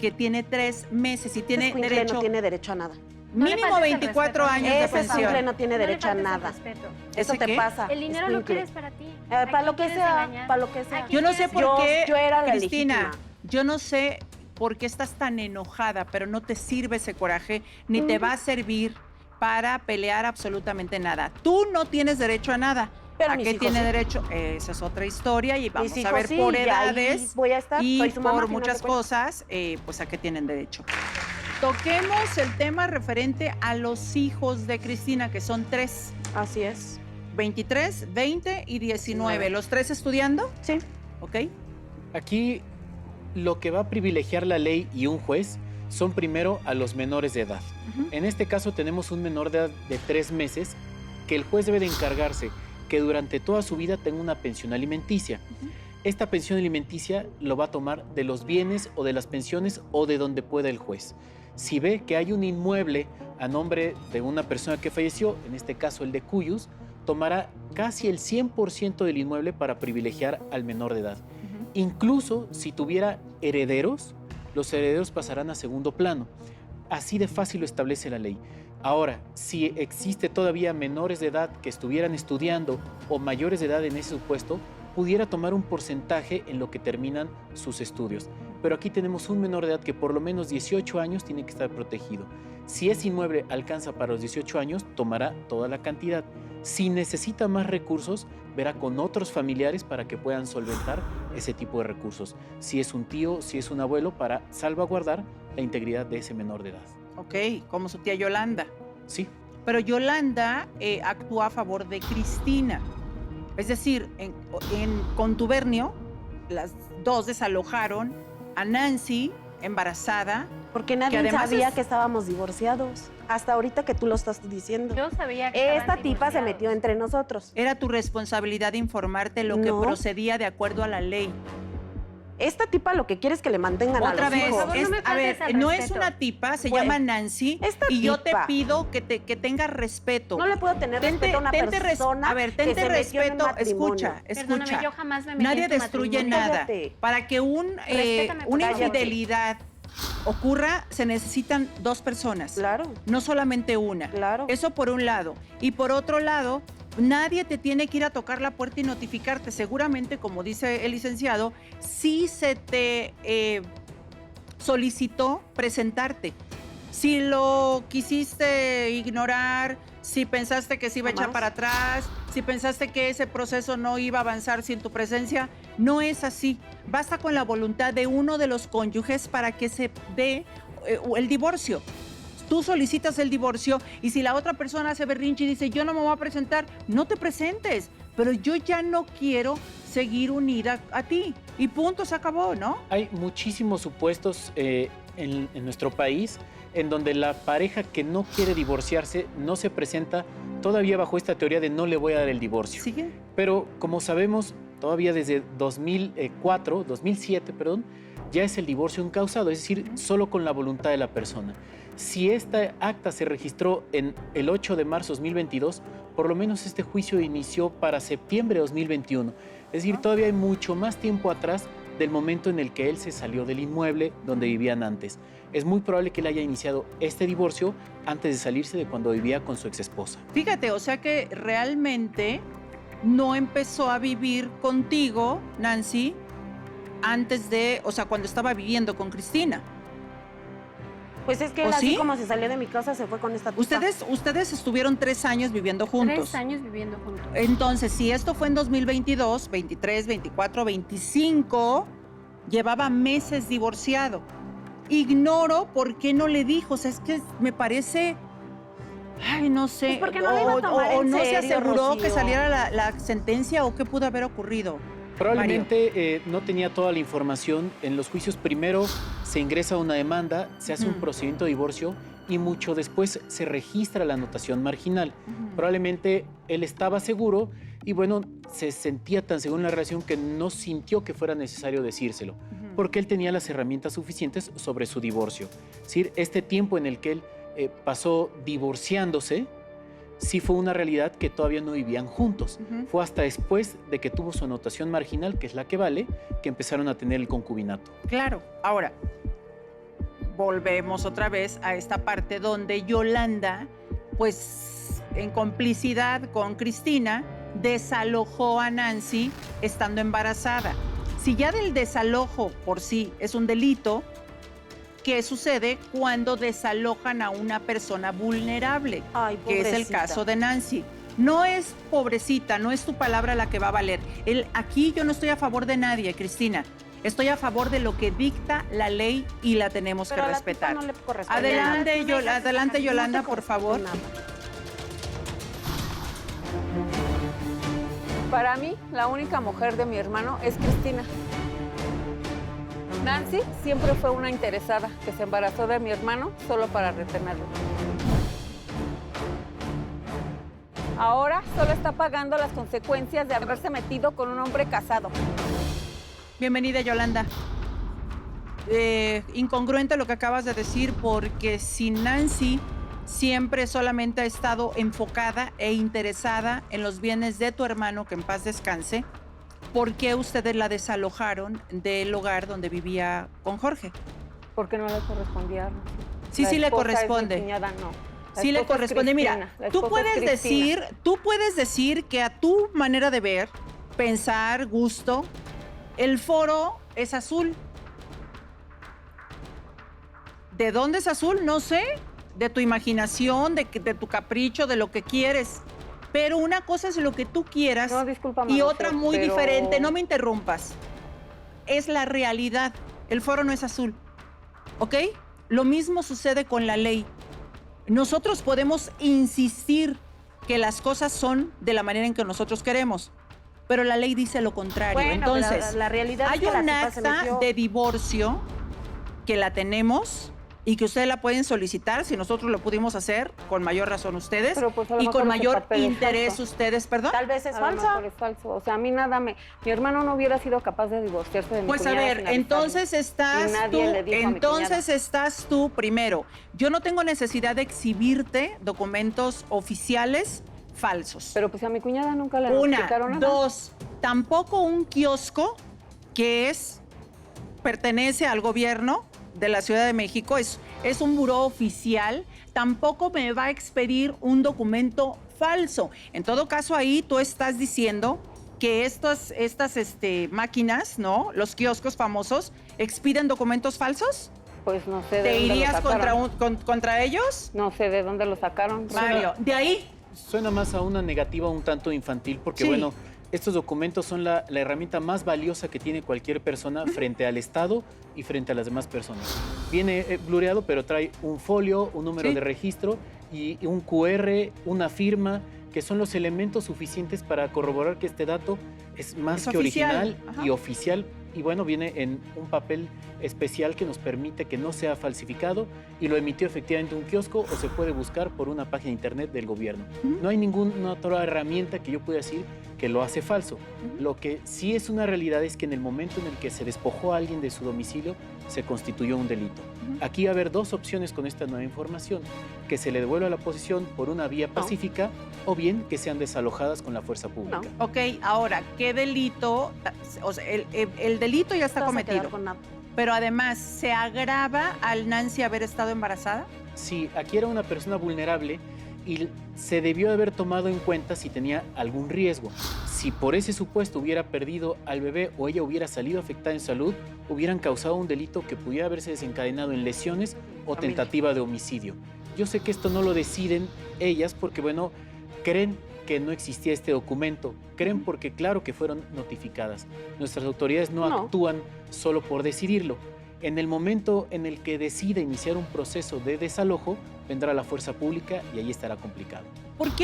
que tiene 3 meses y tiene Ese escuincle derecho no tiene derecho a nada. No le mínimo faltes el 24 respeto. años de Ese pensión. escuincle no tiene No le derecho a faltes el nada. respeto. Eso ¿Ese te qué? pasa. El dinero lo escuincle. quieres para ti. Para lo que quieres sea, engañar? para lo que sea. ¿A quién Yo no sé quieres por Yo- qué, yo era la Cristina, legítima. yo no sé por qué estás tan enojada, pero no te sirve ese coraje, ni te va a servir para pelear absolutamente nada. Tú no tienes derecho a nada. Pero ¿A mis qué hijos tiene sí. derecho? Esa es otra historia y vamos Mis hijos a ver sí, por y ahí edades voy a estar, y soy su mamá, por si no muchas te cuento. cosas, pues a qué tienen derecho. Toquemos el tema referente a los hijos de Cristina, que son 3, Así es. 23, 20 y 19. 19. ¿Los 3 estudiando? Sí. ¿Ok? Aquí lo que va a privilegiar la ley y un juez son primero a los menores de edad. En este caso tenemos un menor de edad de 3 meses que el juez debe de encargarse que durante toda su vida tenga una pensión alimenticia. Esta pensión alimenticia lo va a tomar de los bienes o de las pensiones o de donde pueda el juez. Si ve que hay un inmueble a nombre de una persona que falleció, en este caso el de Cuyus, tomará casi el 100% del inmueble para privilegiar al menor de edad. Incluso si tuviera herederos, los herederos pasarán a segundo plano. Así de fácil lo establece la ley. Ahora, si existe todavía menores de edad que estuvieran estudiando o mayores de edad en ese supuesto, pudiera tomar un porcentaje en lo que terminan sus estudios. Pero aquí tenemos un menor de edad que por lo menos 18 años tiene que estar protegido. Si ese inmueble alcanza para los 18 años, tomará toda la cantidad. Si necesita más recursos, verá con otros familiares para que puedan solventar ese tipo de recursos. Si es un tío, si es un abuelo, para salvaguardar la integridad de ese menor de edad. Ok, como su tía Yolanda. Sí. Pero Yolanda actúa a favor de Cristina. Es decir, en contubernio, las dos desalojaron a Nancy, embarazada. Porque nadie sabía que estábamos divorciados. Hasta ahorita que tú lo estás diciendo. Yo sabía que esta tipa se metió entre nosotros. Era tu responsabilidad informarte lo que procedía de acuerdo a la ley. Esta tipa lo que quiere es que le mantengan otra a los vez, hijos. a ver, no es una tipa, se llama Nancy, y yo te pido que tengas respeto. No le puedo tener respeto a una persona. A ver, tente respeto, escucha. Perdóname, yo jamás me metí Nadie en tu destruye matrimonio. nada. Para que una infidelidad ocurra, se necesitan dos personas. Claro. No solamente una. Claro. Eso por un lado. Y por otro lado, nadie te tiene que ir a tocar la puerta y notificarte. Seguramente, como dice el licenciado, sí se te solicitó presentarte. Si lo quisiste ignorar, si pensaste que se iba a echar para atrás, si pensaste que ese proceso no iba a avanzar sin tu presencia, no es así. Basta con la voluntad de uno de los cónyuges para que se dé el divorcio. Tú solicitas el divorcio y si la otra persona hace berrinche y dice yo no me voy a presentar, no te presentes, pero yo ya no quiero seguir unida a ti. Y punto, se acabó, ¿no? Hay muchísimos supuestos en nuestro país en donde la pareja que no quiere divorciarse no se presenta todavía bajo esta teoría de no le voy a dar el divorcio. ¿Sigue? Pero como sabemos, todavía desde 2007, ya es el divorcio encausado, es decir, solo con la voluntad de la persona. Si esta acta se registró en el 8 de marzo de 2022, por lo menos este juicio inició para septiembre de 2021. Es decir, todavía hay mucho más tiempo atrás del momento en el que él se salió del inmueble donde vivían antes. Es muy probable que él haya iniciado este divorcio antes de salirse de cuando vivía con su exesposa. Fíjate, o sea que realmente no empezó a vivir contigo, Nancy, antes de, o sea, cuando estaba viviendo con Cristina. Pues es que él así como se salió de mi casa, se fue con esta tipa. Ustedes estuvieron 3 años viviendo juntos. 3 años viviendo juntos. Entonces, si esto fue en 2022, 23, 24, 25, llevaba meses divorciado. Ignoro por qué no le dijo. O sea, es que me parece... Ay, no sé. Pues porque no le iba a tomar en no serio, se aseguró Rocío. que saliera la sentencia o qué pudo haber ocurrido. Probablemente no tenía toda la información. En los juicios primero se ingresa una demanda, se hace un procedimiento de divorcio y mucho después se registra la anotación marginal. Probablemente él estaba seguro y bueno, se sentía tan seguro en la relación que no sintió que fuera necesario decírselo, porque él tenía las herramientas suficientes sobre su divorcio. Es decir, este tiempo en el que él pasó divorciándose, sí fue una realidad que todavía no vivían juntos. Fue hasta después de que tuvo su anotación marginal, que es la que vale, que empezaron a tener el concubinato. Claro. Ahora, volvemos otra vez a esta parte donde Yolanda, pues en complicidad con Cristina, desalojó a Nancy estando embarazada. Si ya del desalojo por sí es un delito, ¿qué sucede cuando desalojan a una persona vulnerable? Ay, que es el caso de Nancy. No es pobrecita, no es tu palabra la que va a valer. Aquí yo no estoy a favor de nadie, Cristina. Estoy a favor de lo que dicta la ley y la tenemos que respetar. No le corresponde adelante, Yolanda, por favor. Para mí, la única mujer de mi hermano es Cristina. Nancy siempre fue una interesada que se embarazó de mi hermano solo para retenerlo. Ahora solo está pagando las consecuencias de haberse metido con un hombre casado. Bienvenida, Yolanda. Incongruente lo que acabas de decir, porque si Nancy siempre solamente ha estado enfocada e interesada en los bienes de tu hermano, que en paz descanse, ¿por qué ustedes la desalojaron del hogar donde vivía con Jorge? Porque no le correspondía. Sí, sí le corresponde. Sí le corresponde. Mira, tú puedes decir que a tu manera de ver, pensar, gusto, el foro es azul. ¿De dónde es azul? No sé. De tu imaginación, de tu capricho, de lo que quieres. Pero una cosa es lo que tú quieras No, discúlpame, y Rocío, otra muy pero- diferente. No me interrumpas. Es la realidad. El foro no es azul. ¿Ok? Lo mismo sucede con la ley. Nosotros podemos insistir que las cosas son de la manera en que nosotros queremos, pero la ley dice lo contrario. Bueno, Entonces, la realidad hay es que la un tipa se acta metió. de divorcio que la tenemos y que ustedes la pueden solicitar. Si nosotros lo pudimos hacer, con mayor razón ustedes, Pero, pues, a lo y mejor con ese mayor papel es interés falso. ustedes, perdón. Tal vez es A lo falsa. mejor es falso. O sea, a mí mi hermano no hubiera sido capaz de divorciarse de mi Pues a cuñada ver, sin avisarme. entonces estás Y nadie tú, le dijo a mi entonces estás tú primero. Yo no tengo necesidad de exhibirte documentos oficiales falsos. Pero pues a mi cuñada nunca le Una, notificaron nada. dos, tampoco un kiosco que pertenece al gobierno de la Ciudad de México, es un buró oficial, tampoco me va a expedir un documento falso. En todo caso, ahí tú estás diciendo que estas máquinas, ¿no? Los kioscos famosos, expiden documentos falsos. Pues no sé de ¿Te dónde lo irías sacaron. contra ellos? No sé de dónde lo sacaron. Mario, de ahí. Suena más a una negativa un tanto infantil porque, Sí. bueno, estos documentos son la herramienta más valiosa que tiene cualquier persona frente al Estado y frente a las demás personas. Viene blureado, pero trae un folio, un número Sí. de registro y un QR, una firma, que son los elementos suficientes para corroborar que este dato es más Es que oficial. original Ajá. y oficial. Y bueno, viene en un papel especial que nos permite que no sea falsificado y lo emitió efectivamente un kiosco o se puede buscar por una página de internet del gobierno. No hay ninguna otra herramienta que yo pueda decir que lo hace falso. Lo que sí es una realidad es que en el momento en el que se despojó a alguien de su domicilio, se constituyó un delito. Aquí va a haber dos opciones con esta nueva información: que se le devuelva la posesión por una vía pacífica o bien que sean desalojadas con la fuerza pública. Ok, ahora, ¿qué delito? O sea, el delito ya está No vas a quedar cometido, con nada. pero además, ¿se agrava al Nancy haber estado embarazada? Sí, aquí era una persona vulnerable y se debió haber tomado en cuenta si tenía algún riesgo. Si por ese supuesto hubiera perdido al bebé o ella hubiera salido afectada en salud, hubieran causado un delito que pudiera haberse desencadenado en lesiones o tentativa de homicidio. Yo sé que esto no lo deciden ellas porque, bueno, creen que no existía este documento, creen porque claro que fueron notificadas. Nuestras autoridades no actúan solo por decidirlo. En el momento en el que decida iniciar un proceso de desalojo, vendrá la fuerza pública y ahí estará complicado. ¿Por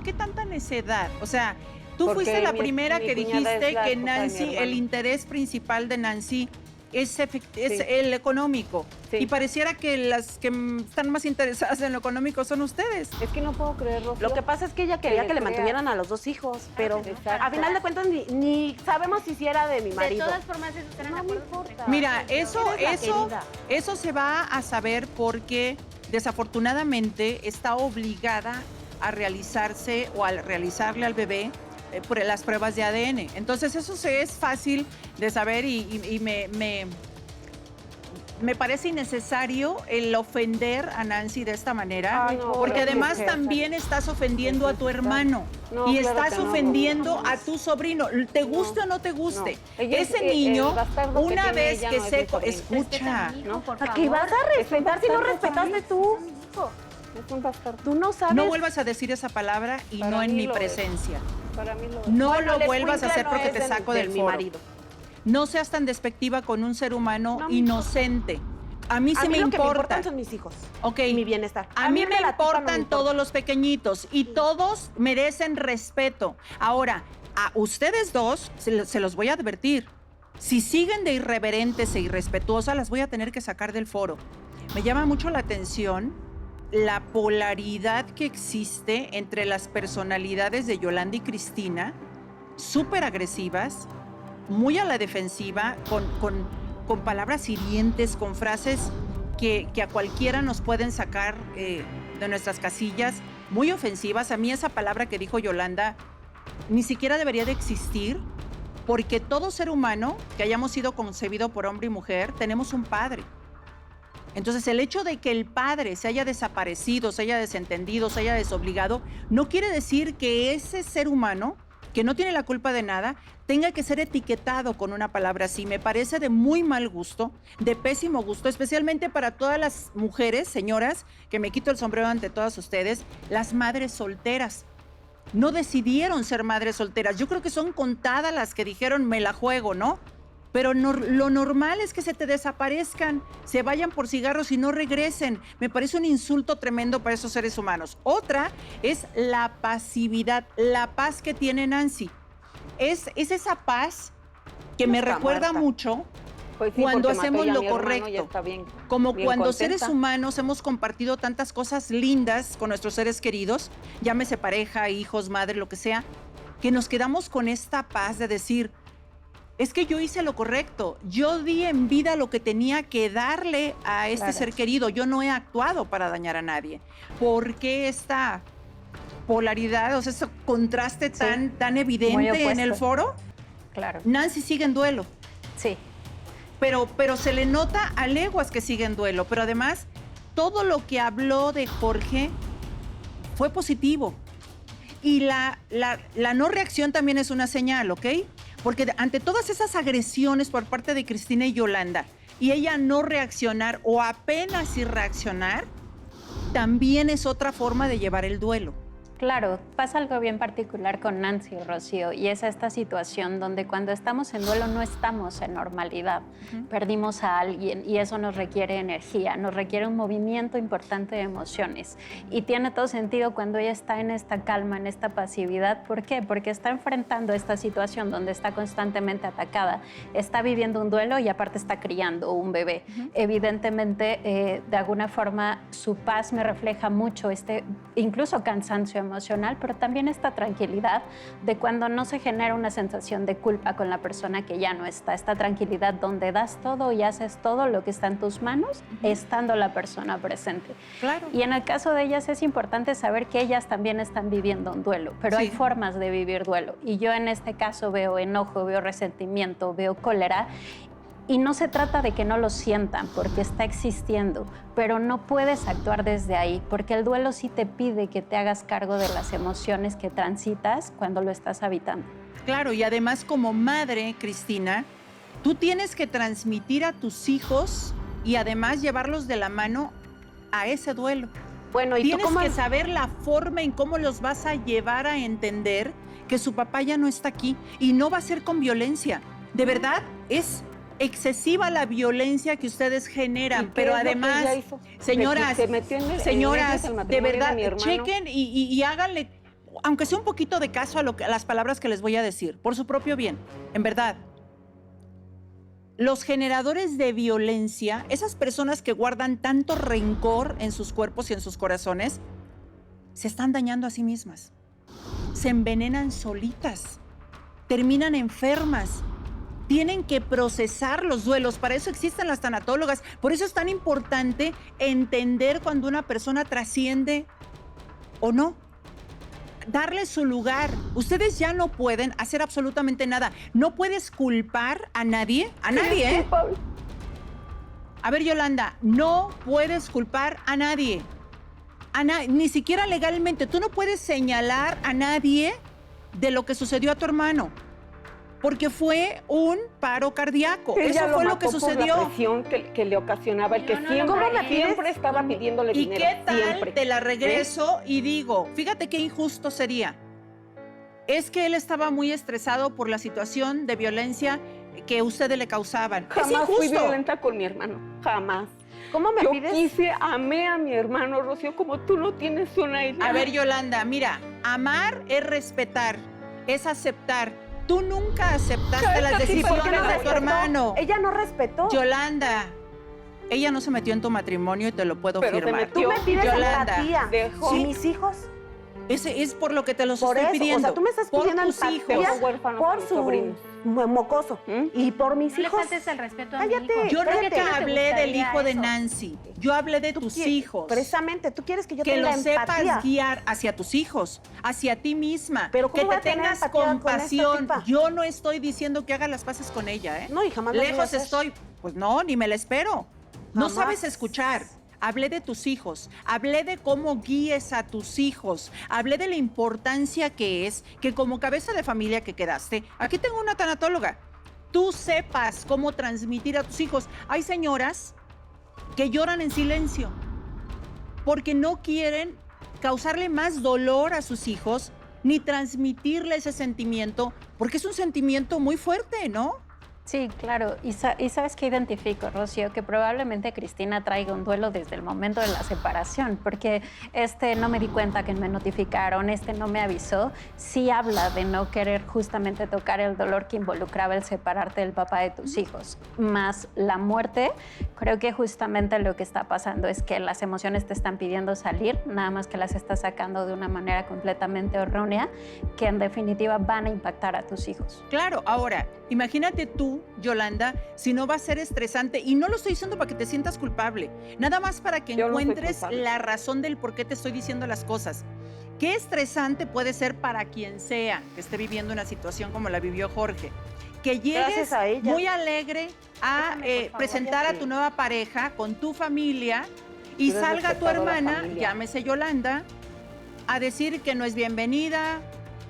qué tanta necedad? O sea, tú Porque fuiste la mi- primera mi que cuñada dijiste es la que esposa de mi Nancy, el hermano. interés principal de Nancy es el económico. Sí. Y pareciera que las que están más interesadas en lo económico son ustedes. Es que no puedo creer, Rocío. Lo que pasa es que ella quería le que le crea. mantuvieran a los 2 hijos, pero Exacto. a final de cuentas ni sabemos si era de mi De marido. todas formas, eso serán No me acuerdos importa. entre Mira, todos. eso se va a saber porque desafortunadamente está obligada a realizarse o a realizarle al bebé por las pruebas de ADN. Entonces eso es fácil de saber y me parece innecesario el ofender a Nancy de esta manera, Ay, no, porque pero además mujer, también estás ofendiendo a tu hermano No, y claro estás que no, ofendiendo no. a tu sobrino, te guste o no te guste. No. Ella es- Ese el niño, bastardo que una tiene vez ella que no es se... mi sobrino. Escucha, No, por ¿A favor. qué vas a respetar si no respetaste tú? Es un bastardo. Tú no sabes. no vuelvas a decir esa palabra y Para no en mí mi lo es. presencia. Para mí lo es. No Bueno, lo el vuelvas a escuincle hacer no porque es te saco del mi foro. marido. No seas tan despectiva con un ser humano No me inocente. A mí sí a mí me lo que me importa. importan son mis hijos. Ok. Y mi bienestar. A mí me la tipa no importan importa. todos los pequeñitos y todos merecen respeto. Ahora, a ustedes dos se los voy a advertir. Si siguen de irreverentes e irrespetuosas, las voy a tener que sacar del foro. Me llama mucho la atención la polaridad que existe entre las personalidades de Yolanda y Cristina, súper agresivas, muy a la defensiva, con palabras hirientes, con frases que a cualquiera nos pueden sacar de nuestras casillas, muy ofensivas. A mí esa palabra que dijo Yolanda ni siquiera debería de existir, porque todo ser humano que hayamos sido concebido por hombre y mujer, tenemos un padre. Entonces, el hecho de que el padre se haya desaparecido, se haya desentendido, se haya desobligado, no quiere decir que ese ser humano, que no tiene la culpa de nada, tenga que ser etiquetado con una palabra así. Me parece de muy mal gusto, de pésimo gusto, especialmente para todas las mujeres, señoras, que me quito el sombrero ante todas ustedes, las madres solteras. no decidieron ser madres solteras. Yo creo que son contadas las que dijeron, me la juego, ¿no? Pero lo normal es que se te desaparezcan, se vayan por cigarros y no regresen. Me parece un insulto tremendo para esos seres humanos. Otra es la pasividad, la paz que tiene Nancy. Es esa paz que me recuerda mucho Pues sí, cuando porque hacemos mató ya a lo mi hermano, correcto. ya está bien, Como bien cuando contenta. seres humanos hemos compartido tantas cosas lindas con nuestros seres queridos, llámese pareja, hijos, madre, lo que sea, que nos quedamos con esta paz de decir, es que yo hice lo correcto, yo di en vida lo que tenía que darle a este ser querido, yo no he actuado para dañar a nadie. ¿Por qué esta polaridad, o sea, ese contraste tan evidente en el foro? Claro. Nancy sigue en duelo. Sí. Pero se le nota a leguas que sigue en duelo. Pero además, todo lo que habló de Jorge fue positivo. Y la no reacción también es una señal, ¿ok? Porque ante todas esas agresiones por parte de Cristina y Yolanda, y ella no reaccionar o apenas si reaccionar, también es otra forma de llevar el duelo. Claro, pasa algo bien particular con Nancy, Rocío, y es esta situación donde cuando estamos en duelo no estamos en normalidad. Perdimos a alguien y eso nos requiere energía, nos requiere un movimiento importante de emociones. Y tiene todo sentido cuando ella está en esta calma, en esta pasividad. ¿Por qué? Porque está enfrentando esta situación donde está constantemente atacada, está viviendo un duelo y aparte está criando un bebé. Evidentemente, de alguna forma, su paz me refleja mucho incluso cansancio emocional, pero también esta tranquilidad de cuando no se genera una sensación de culpa con la persona que ya no está, esta tranquilidad donde das todo y haces todo lo que está en tus manos, estando la persona presente. Claro. Y en el caso de ellas es importante saber que ellas también están viviendo un duelo, pero hay formas de vivir duelo. Y yo en este caso veo enojo, veo resentimiento, veo cólera. Y no se trata de que no lo sientan, porque está existiendo, pero no puedes actuar desde ahí, porque el duelo sí te pide que te hagas cargo de las emociones que transitas cuando lo estás habitando. Claro, y además como madre, Cristina, tú tienes que transmitir a tus hijos y además llevarlos de la mano a ese duelo. Bueno, ¿y tienes tú cómo que saber la forma en cómo los vas a llevar a entender que su papá ya no está aquí y no va a ser con violencia. De verdad, es excesiva la violencia que ustedes generan, pero además, señoras, de verdad, chequen y háganle, aunque sea un poquito de caso a las palabras que les voy a decir, por su propio bien, en verdad. Los generadores de violencia, esas personas que guardan tanto rencor en sus cuerpos y en sus corazones, se están dañando a sí mismas. Se envenenan solitas, terminan enfermas. Tienen que procesar los duelos, para eso existen las tanatólogas, por eso es tan importante entender cuando una persona trasciende o no, darle su lugar. Ustedes ya no pueden hacer absolutamente nada, no puedes culpar a nadie, ¿eh? A ver, Yolanda, no puedes culpar a nadie, ni siquiera legalmente, tú no puedes señalar a nadie de lo que sucedió a tu hermano. Porque fue un paro cardíaco. Ella eso fue lo que sucedió. Por la presión que le ocasionaba el que siempre estaba pidiéndole dinero. ¿Y qué tal? Siempre. Te la regreso y digo, fíjate qué injusto sería. Es que él estaba muy estresado por la situación de violencia que ustedes le causaban. Jamás es injusto. fui violenta con mi hermano, jamás. ¿Cómo me pides? Amé a mi hermano, Rocío, como tú no tienes una idea. A ver, Yolanda, mira, amar es respetar, es aceptar. Tú nunca aceptaste las decisiones de tu hermano. Ella no respetó. Yolanda, ella no se metió en tu matrimonio y te lo puedo firmar. Tú me pides Yolanda, empatía. ¿Y mis hijos? Ese es por lo que te los Por estoy eso, pidiendo. o sea, tú me estás pidiendo por tus empatía hijos. por su mocoso. Y por mis No hijos. le faltes el respeto a mi Cállate. hijo. Yo Cállate. nunca hablé del hijo de eso? Nancy. Yo hablé de tus hijos. Precisamente, tú quieres que yo Que tenga los empatía. sepas guiar hacia tus hijos, hacia ti misma. Pero ¿cómo que voy te a tener tengas empatía con esta compasión. tipa? Yo no estoy diciendo que hagas las paces con ella, ¿eh? No, y jamás lo voy a Lejos hacer. estoy. Pues no, ni me la espero. No Jamás. sabes escuchar. Hablé de tus hijos, hablé de cómo guíes a tus hijos, hablé de la importancia que es que como cabeza de familia que quedaste, aquí tengo una tanatóloga, tú sepas cómo transmitir a tus hijos. Hay señoras que lloran en silencio porque no quieren causarle más dolor a sus hijos ni transmitirle ese sentimiento, porque es un sentimiento muy fuerte, ¿no? Sí, claro. Y sabes qué identifico, Rocío, que probablemente Cristina traiga un duelo desde el momento de la separación, porque no me di cuenta que me notificaron, no me avisó. Sí habla de no querer justamente tocar el dolor que involucraba el separarte del papá de tus hijos. Más la muerte, creo que justamente lo que está pasando es que las emociones te están pidiendo salir, nada más que las estás sacando de una manera completamente errónea, que en definitiva van a impactar a tus hijos. Claro, ahora, imagínate tú, Yolanda, si no va a ser estresante, y no lo estoy diciendo para que te sientas culpable, nada más para que encuentres la razón del por qué te estoy diciendo las cosas. Qué estresante puede ser para quien sea que esté viviendo una situación como la vivió Jorge. Que llegues muy alegre a presentar a tu nueva pareja con tu familia y salga tu hermana, llámese Yolanda, a decir que no es bienvenida,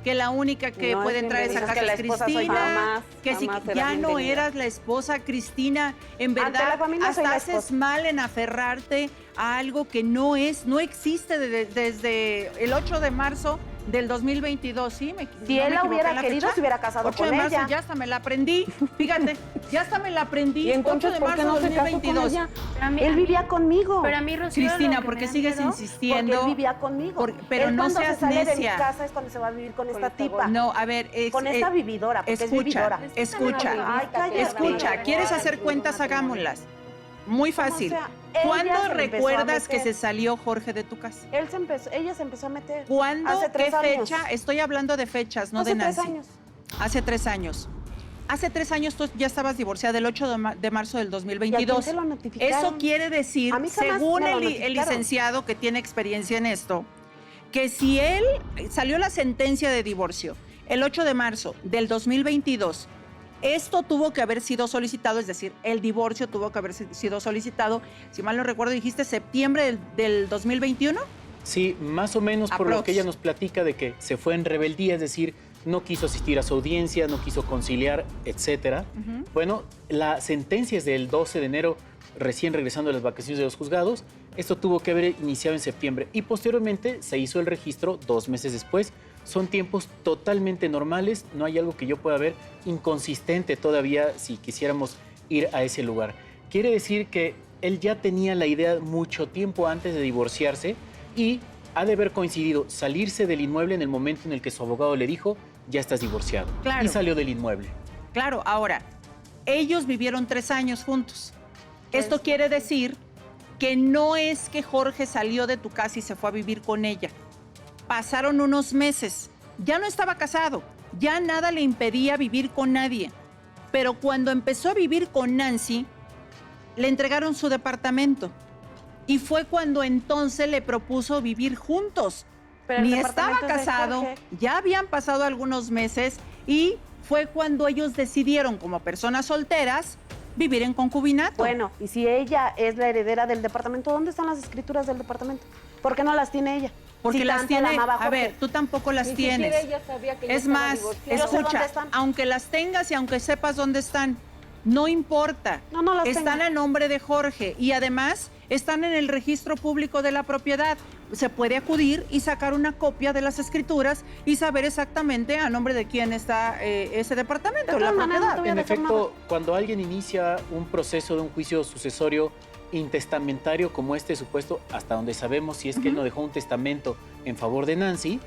que la única que no puede entrar a esa casa es Cristina, que si ya no eras la esposa, Cristina, en verdad hasta haces mal en aferrarte a algo que no existe desde el 8 de marzo del 2022, ¿sí? Si él la hubiera querido, se hubiera casado con ella. 8 de marzo, ya hasta me la aprendí, fíjate, ya hasta me la aprendí. ¿Y entonces 8 de por qué marzo no del se casó 2022. con ella? Él vivía conmigo. Pero a mí, Rocío, Cristina, ¿por qué sigues insistiendo? Porque él vivía conmigo. Pero él no cuando seas se sale necia. de mi casa es cuando se va a vivir con esta tipa. No, a ver, con esta vividora, porque es vividora. Escucha, ¿quieres hacer cuentas? Hagámoslas. Muy fácil. ¿Cuándo recuerdas que se salió Jorge de tu casa? Ella se empezó a meter. ¿Cuándo? Hace 3 ¿Qué años. fecha? Estoy hablando de fechas, no de Nancy. Hace 3 años. Hace 3 años. Hace 3 años tú ya estabas divorciada, el 8 de marzo del 2022. ¿Y a quién se lo notificaron? Eso quiere decir, según el licenciado que tiene experiencia en esto, que si él salió la sentencia de divorcio el 8 de marzo del 2022, esto tuvo que haber sido solicitado, es decir, el divorcio tuvo que haber sido solicitado, si mal no recuerdo, dijiste septiembre del 2021. Sí, más o menos por lo que ella nos platica de que se fue en rebeldía, es decir, no quiso asistir a su audiencia, no quiso conciliar, etcétera. Bueno, la sentencia es del 12 de enero, recién regresando de las vacaciones de los juzgados. Esto tuvo que haber iniciado en septiembre y posteriormente se hizo el registro 2 meses después. Son tiempos totalmente normales, no hay algo que yo pueda ver inconsistente todavía si quisiéramos ir a ese lugar. Quiere decir que él ya tenía la idea mucho tiempo antes de divorciarse y ha de haber coincidido salirse del inmueble en el momento en el que su abogado le dijo, ya estás divorciado. Claro. Y salió del inmueble. Claro, ahora, ellos vivieron 3 años juntos. Esto quiere decir que no es que Jorge salió de tu casa y se fue a vivir con ella. Pasaron unos meses, ya no estaba casado, ya nada le impedía vivir con nadie. Pero cuando empezó a vivir con Nancy, le entregaron su departamento. Y fue cuando entonces le propuso vivir juntos. Pero ni estaba casado, ya habían pasado algunos meses y fue cuando ellos decidieron, como personas solteras, vivir en concubinato. Bueno, y si ella es la heredera del departamento, ¿dónde están las escrituras del departamento? ¿Por qué no las tiene ella? Porque si las tiene, a ver, tú tampoco las tienes. Ella sabía que es más, escucha, aunque las tengas y aunque sepas dónde están, no importa. No las están a nombre de Jorge y además están en el registro público de la propiedad. Se puede acudir y sacar una copia de las escrituras y saber exactamente a nombre de quién está ese departamento, la propiedad. En efecto, cuando alguien inicia un proceso de un juicio sucesorio intestamentario como este supuesto, hasta donde sabemos si es que él no dejó un testamento en favor de Nancy,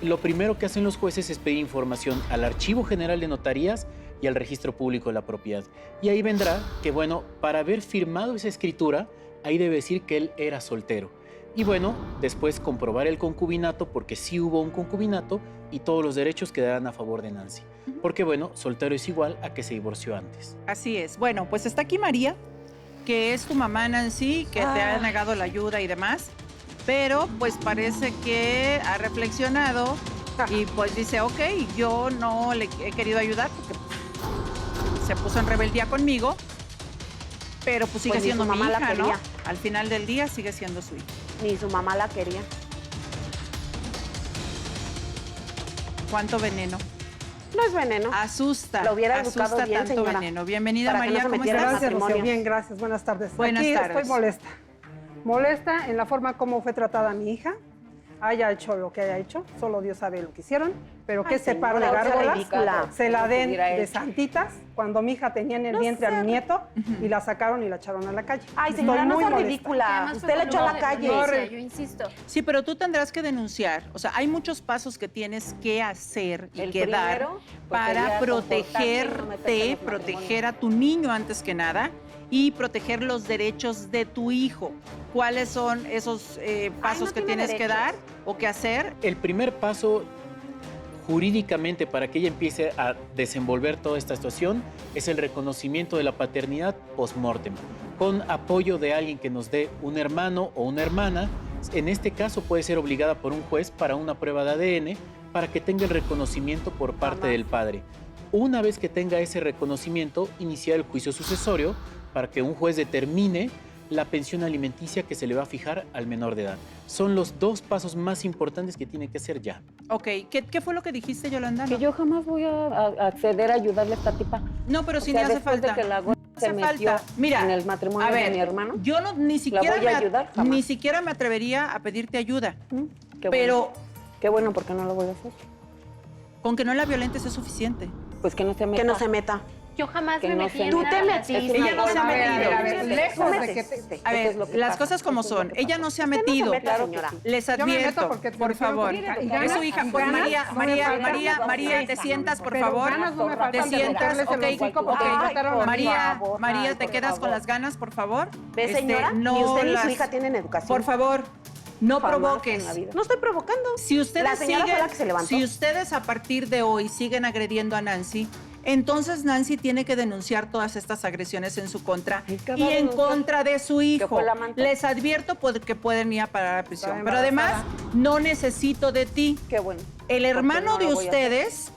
lo primero que hacen los jueces es pedir información al Archivo General de Notarías y al Registro Público de la Propiedad. Y ahí vendrá que, bueno, para haber firmado esa escritura, ahí debe decir que él era soltero. Y bueno, después comprobar el concubinato, porque sí hubo un concubinato y todos los derechos quedarán a favor de Nancy. Porque bueno, soltero es igual a que se divorció antes. Así es. Bueno, pues está aquí María, que es tu mamá Nancy, que te ha negado la ayuda y demás, pero pues parece que ha reflexionado y pues dice, ok, yo no le he querido ayudar porque se puso en rebeldía conmigo, pero pues sigue siendo mi hija, ¿no? Al final del día sigue siendo su hija. Ni su mamá la quería. ¿Cuánto veneno? No es veneno. Asusta. Lo hubiera educado bien, tanto señora. veneno. Bienvenida, Para que María, no se ¿cómo metiera en estás? Gracias, Rocío. Bien, gracias. Buenas tardes. Buenas Aquí tardes. estoy molesta. Molesta en la forma como fue tratada mi hija, haya hecho lo que haya hecho, solo Dios sabe lo que hicieron, pero que ese par de señora, gárgolas se la den Hubiera de hecho. santitas cuando mi hija tenía en el vientre a mi nieto y la sacaron y la echaron a la calle. Ay, Estoy señora, no muy sea molesta. ridícula. Usted la echó a la calle. Yo insisto. Sí, pero tú tendrás que denunciar. O sea, hay muchos pasos que tienes que hacer y El que dar primero, pues, para sería protegerte, comportarse, no proteger a tu niño antes que nada y proteger los derechos de tu hijo. ¿Cuáles son esos pasos no que tiene tienes que dar o que hacer? El primer paso jurídicamente para que ella empiece a desenvolver toda esta situación es el reconocimiento de la paternidad post-mortem, con apoyo de alguien que nos dé un hermano o una hermana. En este caso puede ser obligada por un juez para una prueba de ADN para que tenga el reconocimiento por parte del padre. Una vez que tenga ese reconocimiento, iniciar el juicio sucesorio para que un juez determine la pensión alimenticia que se le va a fijar al menor de edad. Son los dos pasos más importantes que tiene que hacer ya. Ok, ¿qué fue lo que dijiste, Yolanda? Que yo jamás voy a acceder a ayudarle a esta tipa. No, pero si O sea, ni hace después falta. de que la gorda se hace metió falta. Mira, en el matrimonio a ver, de mi hermano. Yo ni siquiera, voy a ayudar jamás. ni siquiera me atrevería a pedirte ayuda. Qué Pero bueno. Qué bueno, porque no lo voy a hacer. con que no la violentes es suficiente. Pues que no se meta. Que no se meta. Yo jamás Que me no metí se en Tú nada te de las metiste. Ella no se ha metido. A ver, lejos de que te... A ver, Eso es lo que las pasa. cosas como Eso es lo son. que Ella pasa. no se ha Usted no se metido. meta, señora. Les Yo me meto advierto, porque por favor. y Es ganas, su hija. y Pues ganas, María, no me María, faltan. María, María, te sientas, por Pero favor. ganas no me Te faltan de sientas, romperles el ok. hocico porque Ok. mataron a mi María, favor, María, ay, te por quedas con favor. las ganas, por favor. ¿Ves, señora? No Ni usted ni las- su hija tienen educación. Por favor, no Jamás provoques. en la vida. No estoy provocando. Si ustedes La señora fue la que se levantó. si ustedes a partir de hoy siguen agrediendo a Nancy, entonces Nancy tiene que denunciar todas estas agresiones en su contra ¿Y qué y va a en denunciar? contra de su hijo. fue la amante? Les advierto que pueden ir a parar a prisión. Está Pero además, embarazada. no necesito de ti. Qué bueno. El hermano no de lo voy a hacer. ustedes,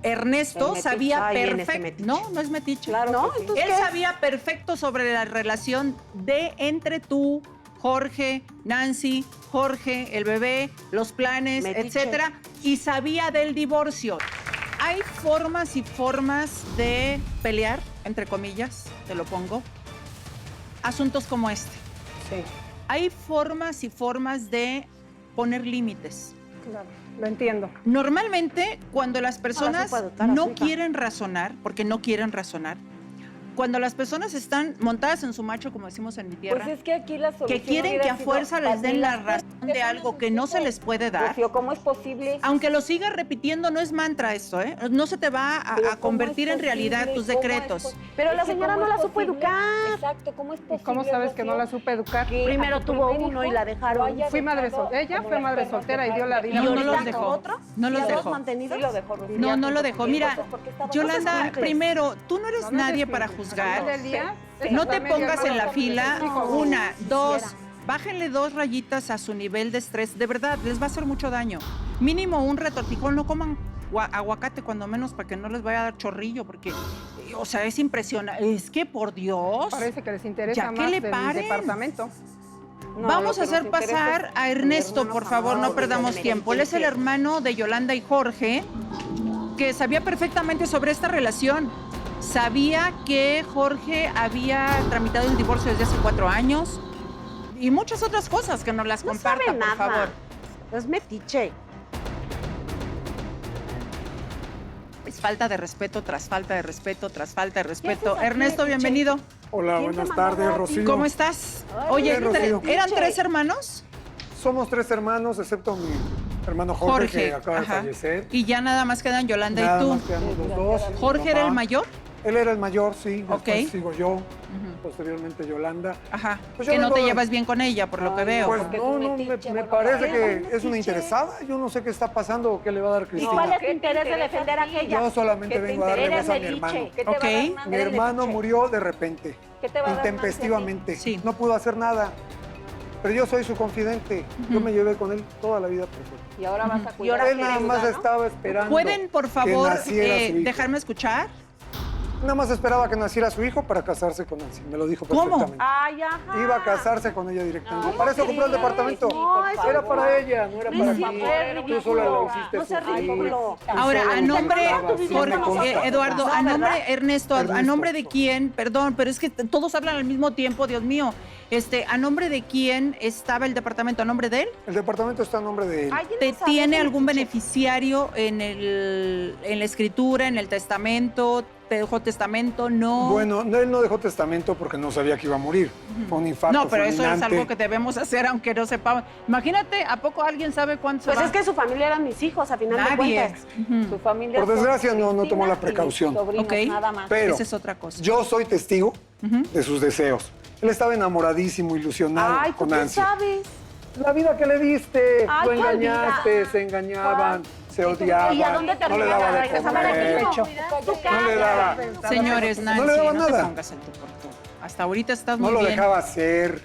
Ernesto, El metiche. sabía Ay, viene ese perfecto. metiche. No, no es metiche. Claro ¿No? que sí. Entonces, Él ¿qué? sabía perfecto sobre la relación entre tú, Jorge, Nancy, Jorge, el bebé, los planes, Metiche. etcétera, y sabía del divorcio. Hay formas y formas de pelear, entre comillas, te lo pongo, asuntos como este. Sí, Hay formas y formas de poner límites. claro, lo entiendo. Normalmente, cuando las personas supo educar a su no hija. quieren razonar, porque no quieren razonar, cuando las personas están montadas en su macho, como decimos en mi tierra, Pues es que aquí la solución que quieren hubiera que a sido fuerza les den la familias. razón de algo que no se les puede dar, Rocío, ¿cómo es posible? aunque lo sigas repitiendo, no es mantra esto, ¿eh? No se te va Pero a ¿cómo convertir es en realidad posible? tus ¿Cómo es decretos. posible? Pero Es la que señora ¿cómo no es la supo posible? educar. Exacto, ¿cómo es ¿Y posible? cómo sabes que no la Rocío, supe educar? que Primero a tu tuvo primer uno y hijo la dejaron. lo haya Fui madre dejado soltera. Ella como fue las madre perras soltera y dio dejaron la de vida. No, no ahorita los dejó. otro? No los ¿Y a dos dejó. mantenidos? Sí lo dejó, Rocío. No, no lo dejó. Mira, Entonces, ¿por qué estaba- Yolanda, Entonces, primero, tú no eres No, nadie es para que juzgar. al final del día, No la te media pongas en hermana la con fila. sus hijos. Una, dos, quisiera. bájenle 2 rayitas a su nivel de estrés. De verdad, les va a hacer mucho daño. Mínimo un retortijón. No coman aguacate cuando menos para que no les vaya a dar chorrillo, porque, o sea, es impresionante. Es que, por Dios. Parece que les interesa Ya que más le del paren. departamento. No, Vamos lo a que nos hacer interesa pasar es a mi Ernesto, hermano por favor, jamás no perdamos me tiempo. Él es el hermano de Yolanda y Jorge, que sabía perfectamente sobre esta relación. Sabía que Jorge había tramitado el divorcio desde hace 4 años y muchas otras cosas que nos las No comparta, sabe por nada. favor. Es metiche. Es falta de respeto tras falta de respeto tras falta de respeto. haces aquí, Ernesto, metiche? bienvenido. Hola, ¿Quién te buenas mandó a tardes, hablar? Rocío. ¿Cómo estás? Ay, Oye, bien, Rocío. ¿eran 3 hermanos? Somos 3 hermanos, excepto mi hermano Jorge, que acaba de ajá. fallecer. Y ya nada más quedan Yolanda Nada y tú. más quedamos los dos. mi ¿Jorge era papá. el mayor? Él era el mayor, sí. Ok. Después sigo yo, Ujú. posteriormente Yolanda. Ajá. Pues yo que no vengo te de- llevas bien con ella, por lo que veo. Pues porque es no, un no, metiche, me bueno, parece ¿qué? que ¿Un es una metiche? interesada. Yo no sé qué está pasando o qué le va a dar ¿Y Cristina. cuál es tu ¿Qué te interés de interesa defender a a ti? aquella? Yo solamente ¿Qué te vengo a darle interesa? voz a mi Eres hermano. metiche. ¿Qué te va a Ok. dar Mi Nancy? Eres hermano metiche. murió de repente, ¿Qué te va a dar Nancy a ti? intempestivamente. Sí. No pudo hacer nada. Pero yo soy su confidente. Yo me llevé con él toda la vida perfecta. Y ahora vas a Y cuidar ahora a Él nada más Neruda, ¿no? estaba esperando. ¿Pueden, por que favor, naciera su hijo. dejarme escuchar? Nada más esperaba que naciera su hijo para casarse con Nancy. Me lo dijo perfectamente. Ay, ajá. Iba a casarse con ella directamente. No, Para eso compró el departamento. No, era para ella, no era para ti. Tú sola lo hiciste. No seas ridículo. Ahora, a nombre, Eduardo, a nombre, Ernesto, a nombre de Ernesto. quién, perdón, pero es que todos hablan al mismo tiempo, Dios mío. ¿A nombre de quién estaba el departamento? ¿A nombre de él? El departamento está a nombre de él. ¿Tiene algún beneficiario en la escritura, en el testamento? ¿Te dejó testamento? No. Bueno, él no dejó testamento porque no sabía que iba a morir. Fue un infarto. No, pero eso es fulminante. algo que debemos hacer aunque no sepamos. Imagínate, ¿a poco alguien sabe cuánto Pues es que su familia eran mis hijos, a final de cuentas. Su familia Por son desgracia no tomó la Cristina y precaución. sobrinos, Ok. nada más. Pero Esa es otra cosa. yo soy testigo de sus deseos. Él estaba enamoradísimo, ilusionado Ay, ¿tú con qué Nancy. sabes? La vida que le diste, Ay, lo ¿cuál engañaste, vida? se engañaban, se ¿Y a odiaban, dónde te no le daba de comer, no le daba, Señores, Nancy, no le daba te nada. pongas en tu por tú. Hasta ahorita estás no muy lo bien. dejaba hacer,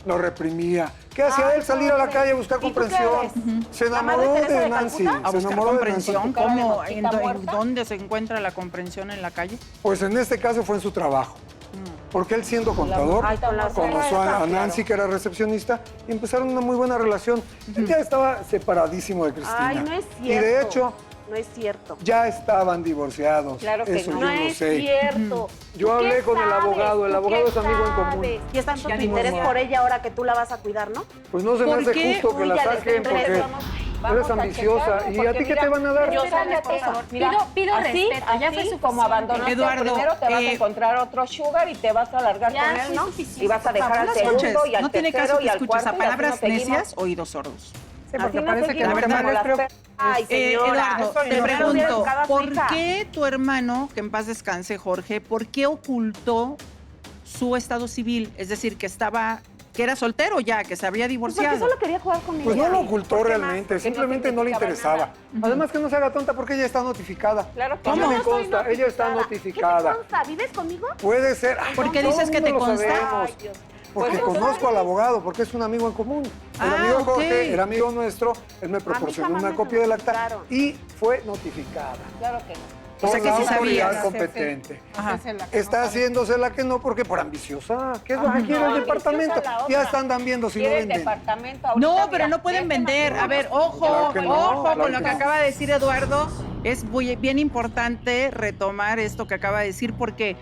lo reprimía. ¿Qué hacía él? Salir a la calle a buscar ¿Y tú qué comprensión. eres? Se ¿La madre enamoró Teresa de de Nancy. Calcuta? A Se buscar enamoró de Nancy. comprensión. ¿Cara de ¿Cómo? mosquita muerta? ¿Dónde se encuentra la comprensión en la calle? Pues en este caso fue en su trabajo. Porque él siendo contador, Ay, con la conoció a claro. Nancy, que era recepcionista, y empezaron una muy buena relación. Él ya estaba separadísimo de Cristina. Ay, no es Y cierto. de hecho, No es cierto. ya estaban divorciados. Claro que Eso no. yo No lo es sé. cierto. Yo ¿Tú hablé qué con el sabes? abogado. El ¿Tú abogado qué es amigo en común. sabes? Y es tanto tu Ya ni interés modo. por ella ahora que tú la vas a cuidar, ¿no? Pues no se me ¿Por hace qué? justo que Uy, la ya les saquen tendré porque eso, eres ambiciosa. ¿Y a ti qué te van a dar? Yo Cállate. eso. Mira, Pido así, respeto, ya fue así suficiente. como abandonaste Eduardo, primero, te vas a encontrar otro sugar y te vas a largar Ya, con él, sí, ¿no? suficiente. Y vas a dejar al No segundo escuches, y al no tiene tercero caso y que al escuches cuarto a y así nos palabras seguimos. necias, oídos sordos. Sí, porque Así nos parece que seguimos la verdad como verdad las Ay, señora. Eduardo, eso te no pregunto, educada a su ¿por hija. qué tu hermano, que en paz descanse, Jorge, por qué ocultó su estado civil? Es decir, que era soltero ya, que se había Porque divorciado. solo quería jugar conmigo. Pues no lo ocultó ¿Por qué más? realmente, Porque simplemente no le significaba interesaba. nada. Además que no se haga tonta porque ella está notificada. Claro que A mí no. me Yo soy consta, ella está ¿Qué te notificada. consta? ¿Vives conmigo? Puede ser. Ay, ¿Por qué todo dices el que te mundo lo consta? sabemos. Ay, Dios. Porque Pues, conozco al abogado, porque es un amigo en común. El Ah, amigo ok. Jorge era amigo nuestro, él me proporcionó jamás una me copia del acta claro. y fue notificada. Claro que no. O sea Por que la sí autoridad sabías. competente. Ajá. Está haciéndose la que no porque por ambiciosa. ¿Qué es lo que quiere el No, departamento? ambiciosa la Ya otra. están viendo si lo Quiere el venden. departamento ahorita, No, mira, pero no pueden este vender. A ver, ojo, Claro que no, ojo claro con lo que que no. acaba de decir Eduardo. Es bien importante retomar esto que acaba de decir porque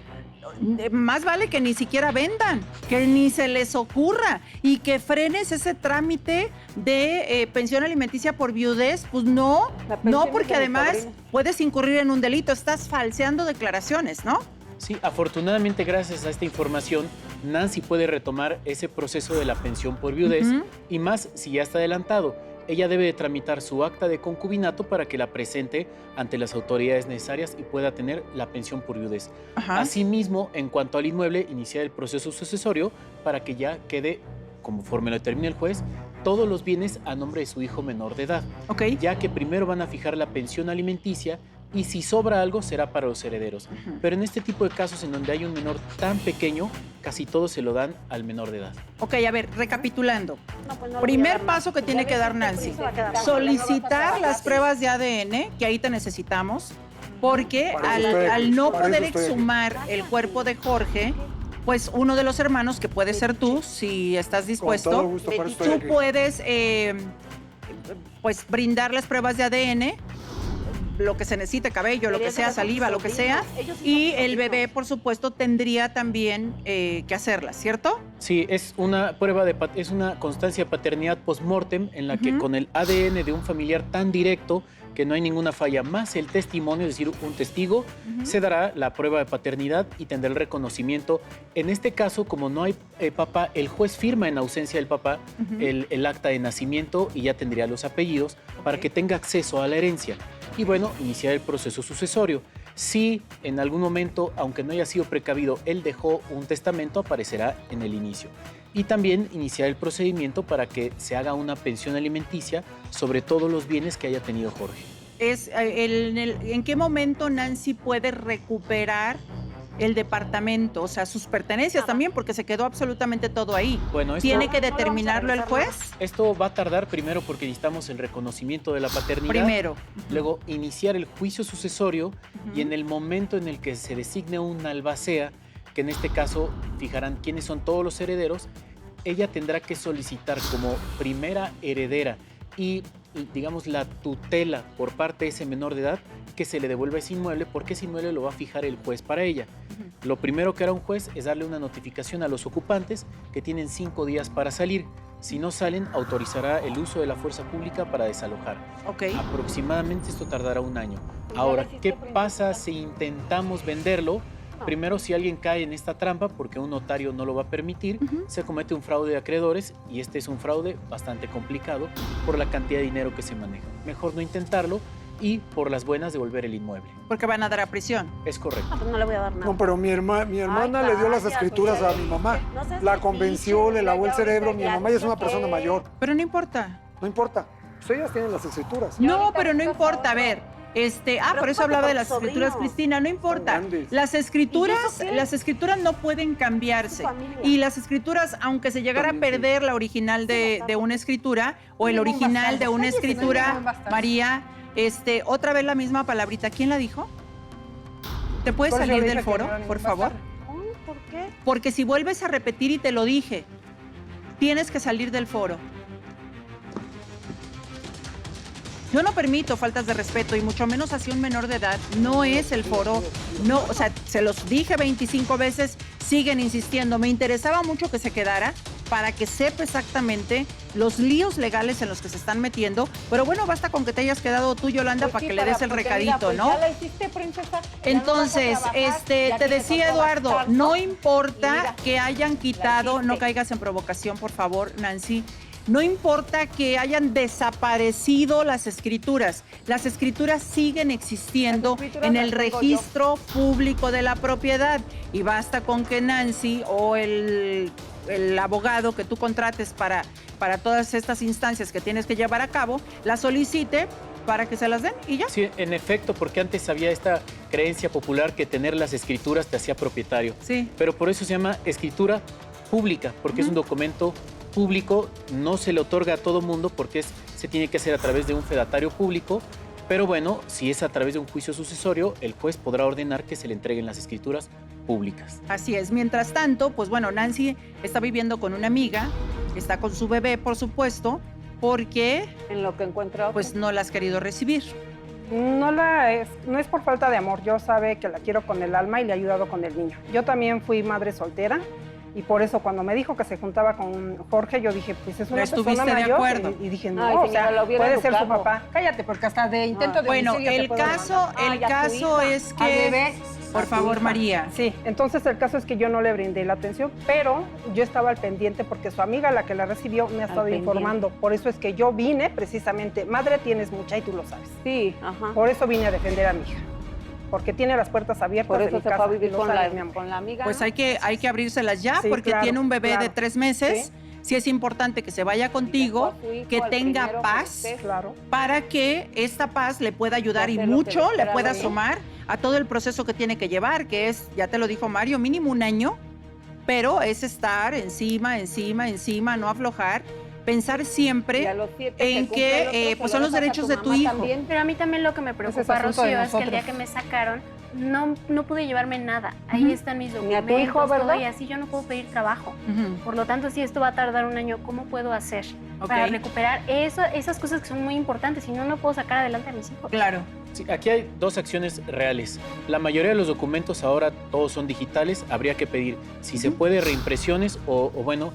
más vale que ni siquiera vendan, que ni se les ocurra y que frenes ese trámite de pensión alimenticia por viudez. Pues no, La pensión no, es porque de mi además sobrino. puedes incurrir en un delito. Estás falseando declaraciones, ¿no? Sí, afortunadamente gracias a esta información, Nancy puede retomar ese proceso de la pensión por viudez y más si ya está adelantado. Ella debe de tramitar su acta de concubinato para que la presente ante las autoridades necesarias y pueda tener la pensión por viudez. Ajá. Asimismo, en cuanto al inmueble, iniciar el proceso sucesorio para que ya quede, conforme lo determine el juez, todos los bienes a nombre de su hijo menor de edad, Ok. ya que primero van a fijar la pensión alimenticia y si sobra algo será para los herederos. Pero en este tipo de casos en donde hay un menor tan pequeño, casi todo se lo dan al menor de edad. Ok, a ver, recapitulando. No, pues no le voy a Primer dar más. paso que tiene que dar Nancy, Se va a quedar. solicitar las pruebas de ADN, que ahí te necesitamos, porque Para eso estoy aquí, al no para eso poder estoy aquí. exhumar el cuerpo de Jorge, pues uno de los hermanos, que puede ser tú, si estás Con todo dispuesto, gusto, para eso estoy tú aquí. puedes pues brindar las pruebas de ADN, lo que se necesite, cabello, lo que sea, saliva, lo que sea, y el bebé, por supuesto, tendría también que hacerlas, ¿cierto? Sí, es una prueba es una constancia de paternidad post-mortem en la que con el ADN de un familiar tan directo que no hay ninguna falla, más el testimonio, es decir, un testigo, se dará la prueba de paternidad y tendrá el reconocimiento. En este caso, como no hay papá, el juez firma en ausencia del papá el acta de nacimiento y ya tendría los apellidos para que tenga acceso a la herencia. Y bueno, iniciar el proceso sucesorio. Si en algún momento, aunque no haya sido precavido, él dejó un testamento, aparecerá en el inicio. Y también iniciar el procedimiento para que se haga una pensión alimenticia sobre todos los bienes que haya tenido Jorge. ¿En qué momento Nancy puede recuperar el departamento, o sea, sus pertenencias también, porque se quedó absolutamente todo ahí. Bueno, ¿Tiene que determinarlo el juez? Esto va a tardar primero porque necesitamos el reconocimiento de la paternidad. Primero. Luego iniciar el juicio sucesorio y en el momento en el que se designe una albacea, que en este caso fijarán quiénes son todos los herederos, ella tendrá que solicitar como primera heredera y, digamos, la tutela por parte de ese menor de edad que se le devuelva ese inmueble, porque ese inmueble lo va a fijar el juez para ella. Lo primero que hará un juez es darle una notificación a los ocupantes que tienen 5 días para salir. Si no salen, autorizará el uso de la fuerza pública para desalojar. Aproximadamente esto tardará 1 año. Ahora, ¿qué pasa si intentamos venderlo? Primero, si alguien cae en esta trampa, porque un notario no lo va a permitir, se comete un fraude de acreedores y este es un fraude bastante complicado por la cantidad de dinero que se maneja. Mejor no intentarlo y por las buenas devolver el inmueble. Porque van a dar a prisión. Es correcto. Pues no le voy a dar nada. No, pero mi hermana le dio las escrituras a mi mamá. La convenció, le lavó el cerebro. Mi mamá ya es una persona mayor. Pero no importa. No importa. Pues ellas tienen las escrituras. No, pero no importa. A ver, por eso hablaba de las escrituras, Cristina. No importa. Las escrituras no pueden cambiarse. Y las escrituras, aunque se llegara a perder la original de una escritura o el original de una escritura, María, otra vez la misma palabrita. ¿Quién la dijo? ¿Te puedes salir del foro, por favor? ¿Por qué? Porque si vuelves a repetir, y te lo dije, tienes que salir del foro. Yo no permito faltas de respeto, y mucho menos hacia un menor de edad. No es el foro. No, o sea, se los dije 25 veces, siguen insistiendo. Me interesaba mucho que se quedara para que sepa exactamente los líos legales en los que se están metiendo. Pero bueno, basta con que te hayas quedado tú, Yolanda, para que le des el recadito, ¿no? Ya la hiciste, princesa. Entonces, te decía Eduardo, no importa que hayan quitado, no caigas en provocación, por favor, Nancy. No importa que hayan desaparecido las escrituras siguen existiendo en el registro público de la propiedad. Y basta con que Nancy o el abogado que tú contrates para todas estas instancias que tienes que llevar a cabo, la solicite para que se las den y ya. Sí, en efecto, porque antes había esta creencia popular que tener las escrituras te hacía propietario. Sí. Pero por eso se llama escritura pública, porque es un documento público, no se le otorga a todo mundo porque se tiene que hacer a través de un fedatario público, pero bueno, si es a través de un juicio sucesorio, el juez podrá ordenar que se le entreguen las escrituras públicas. Así es. Mientras tanto, pues bueno, Nancy está viviendo con una amiga, está con su bebé, por supuesto, porque en lo que encuentra pues no la has querido recibir. No es por falta de amor. Yo sabe que la quiero con el alma y le he ayudado con el niño. Yo también fui madre soltera. Y por eso cuando me dijo que se juntaba con Jorge, yo dije, pues es una persona mayor. ¿De acuerdo? Y dije, no, o sea, puede ser su papá. Cállate, porque hasta de intento de bueno, homicidio el caso es que... Por favor, María. Sí, entonces el caso es que yo no le brindé la atención, pero yo estaba al pendiente porque su amiga, la que la recibió, me ha estado informando. Por eso es que yo vine precisamente, madre tienes mucha y tú lo sabes. Sí, ajá. Por eso vine a defender a mi hija. Porque tiene las puertas abiertas. Por eso de mi se casa, fue a vivir con con la amiga. Pues hay que abrirselas ya, sí, porque claro, tiene un bebé de 3 meses. Sí. Sí es importante que se vaya contigo, que tenga paz, para que esta paz le pueda ayudar y mucho le pueda sumar a todo el proceso que tiene que llevar, que es, ya te lo dijo Mario, mínimo 1 año, pero es estar encima, no aflojar. Pensar siempre en que pues son los derechos de tu hijo. También. Pero a mí también lo que me preocupa, Rocío, es que el día que me sacaron no pude llevarme nada. Ahí están mis documentos. Ni a tu hijo, ¿verdad? Todo, y así yo no puedo pedir trabajo. Por lo tanto, si esto va a tardar 1 año, ¿cómo puedo hacer para recuperar esas cosas que son muy importantes? Si no, no puedo sacar adelante a mis hijos. Claro. Sí, aquí hay 2 acciones reales. La mayoría de los documentos ahora todos son digitales. Habría que pedir, si se puede, reimpresiones o bueno,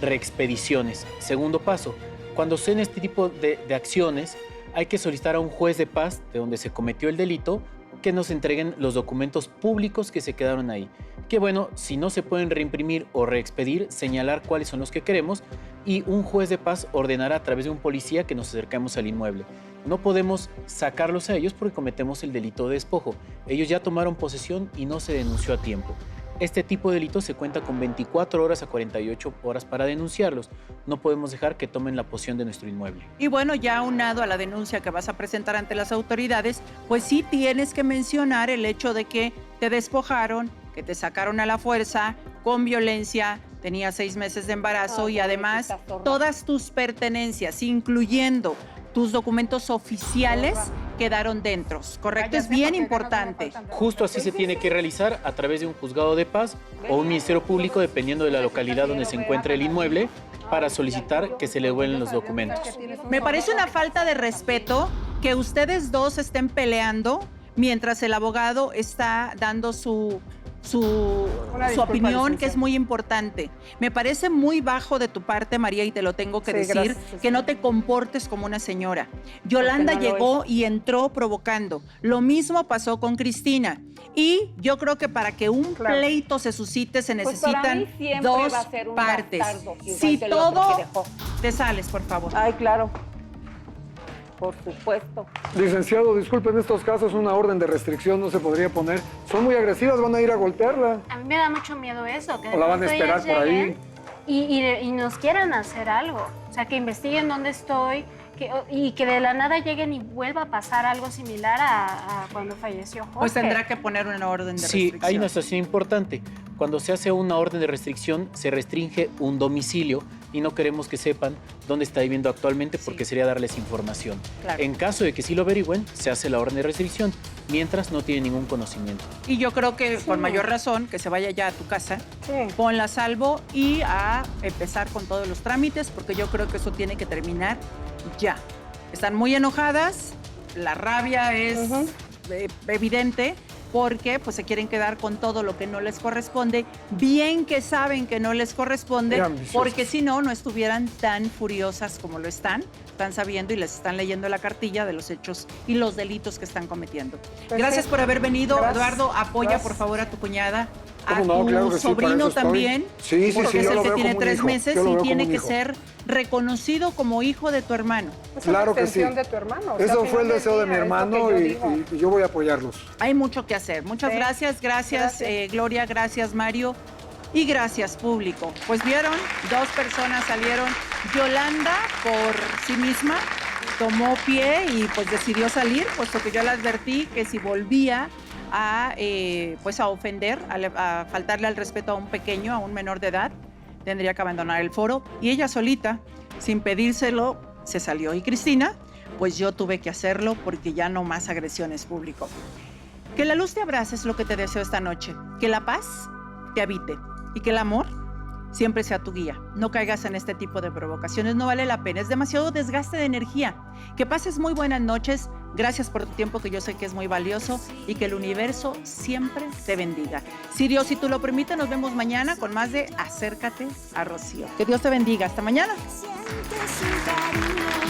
reexpediciones. Segundo paso, cuando se en este tipo de acciones, hay que solicitar a un juez de paz de donde se cometió el delito que nos entreguen los documentos públicos que se quedaron ahí. Que bueno, si no se pueden reimprimir o reexpedir, señalar cuáles son los que queremos y un juez de paz ordenará a través de un policía que nos acerquemos al inmueble. No podemos sacarlos a ellos porque cometemos el delito de despojo. Ellos ya tomaron posesión y no se denunció a tiempo. Este tipo de delitos se cuenta con 24 horas a 48 horas para denunciarlos. No podemos dejar que tomen la posesión de nuestro inmueble. Y bueno, ya aunado a la denuncia que vas a presentar ante las autoridades, pues sí tienes que mencionar el hecho de que te despojaron, que te sacaron a la fuerza, con violencia, tenías 6 meses de embarazo y además todas tus pertenencias, incluyendo tus documentos oficiales, quedaron dentro, ¿correcto? Es bien importante. Justo así se tiene que realizar a través de un juzgado de paz o un ministerio público, dependiendo de la localidad donde se encuentre el inmueble, para solicitar que se le devuelvan los documentos. Me parece una falta de respeto que ustedes dos estén peleando mientras el abogado está dando su opinión, que es muy importante. Me parece muy bajo de tu parte, María, y te lo tengo que decir, gracias, que no te comportes como una señora. Yolanda llegó y entró provocando. Lo mismo pasó con Cristina. Y yo creo que para que un pleito se suscite se necesitan dos partes. Si todo... Te sales, por favor. Ay, claro. Por supuesto. Licenciado, disculpe, en estos casos una orden de restricción no se podría poner. Son muy agresivas, van a ir a golpearla. A mí me da mucho miedo eso. Que o la van a esperar por ahí. Y nos quieran hacer algo. O sea, que investiguen dónde estoy y que de la nada lleguen y vuelva a pasar algo similar a cuando falleció Jorge. Pues tendrá que poner una orden de restricción. Sí, hay una situación importante. Cuando se hace una orden de restricción, se restringe un domicilio y no queremos que sepan dónde está viviendo actualmente porque sería darles información. Claro. En caso de que sí lo averigüen, se hace la orden de restricción, mientras no tiene ningún conocimiento. Y yo creo que con mayor razón que se vaya ya a tu casa, ponla a salvo y a empezar con todos los trámites, porque yo creo que eso tiene que terminar ya. Están muy enojadas, la rabia es evidente, porque pues se quieren quedar con todo lo que no les corresponde, bien que saben que no les corresponde, porque si no, no estuvieran tan furiosas como lo están sabiendo y les están leyendo la cartilla de los hechos y los delitos que están cometiendo. Gracias por haber venido. Gracias. Eduardo, apoya por favor a tu cuñada, a tu sobrino también, porque es el que tiene 3 meses y tiene que ser reconocido como hijo de tu hermano. Claro que sí. De tu hermano. Eso fue el deseo de mi hermano y yo voy a apoyarlos. Hay mucho que hacer. Muchas gracias. Gracias. Gloria, gracias Mario y gracias público. Pues vieron, 2 personas salieron. Yolanda por sí misma tomó pie y pues decidió salir, puesto que yo le advertí que si volvía a ofender, a faltarle al respeto a un pequeño, a un menor de edad, tendría que abandonar el foro. Y ella solita, sin pedírselo, se salió. Y Cristina, pues yo tuve que hacerlo porque ya no más agresiones, público. Que la luz te abrace es lo que te deseo esta noche. Que la paz te habite y que el amor siempre sea tu guía. No caigas en este tipo de provocaciones, no vale la pena. Es demasiado desgaste de energía. Que pases muy buenas noches. Gracias por tu tiempo, que yo sé que es muy valioso, y que el universo siempre te bendiga. Si Dios, si tú lo permites, nos vemos mañana con más de Acércate a Rocío. Que Dios te bendiga. Hasta mañana. Siente su cariño.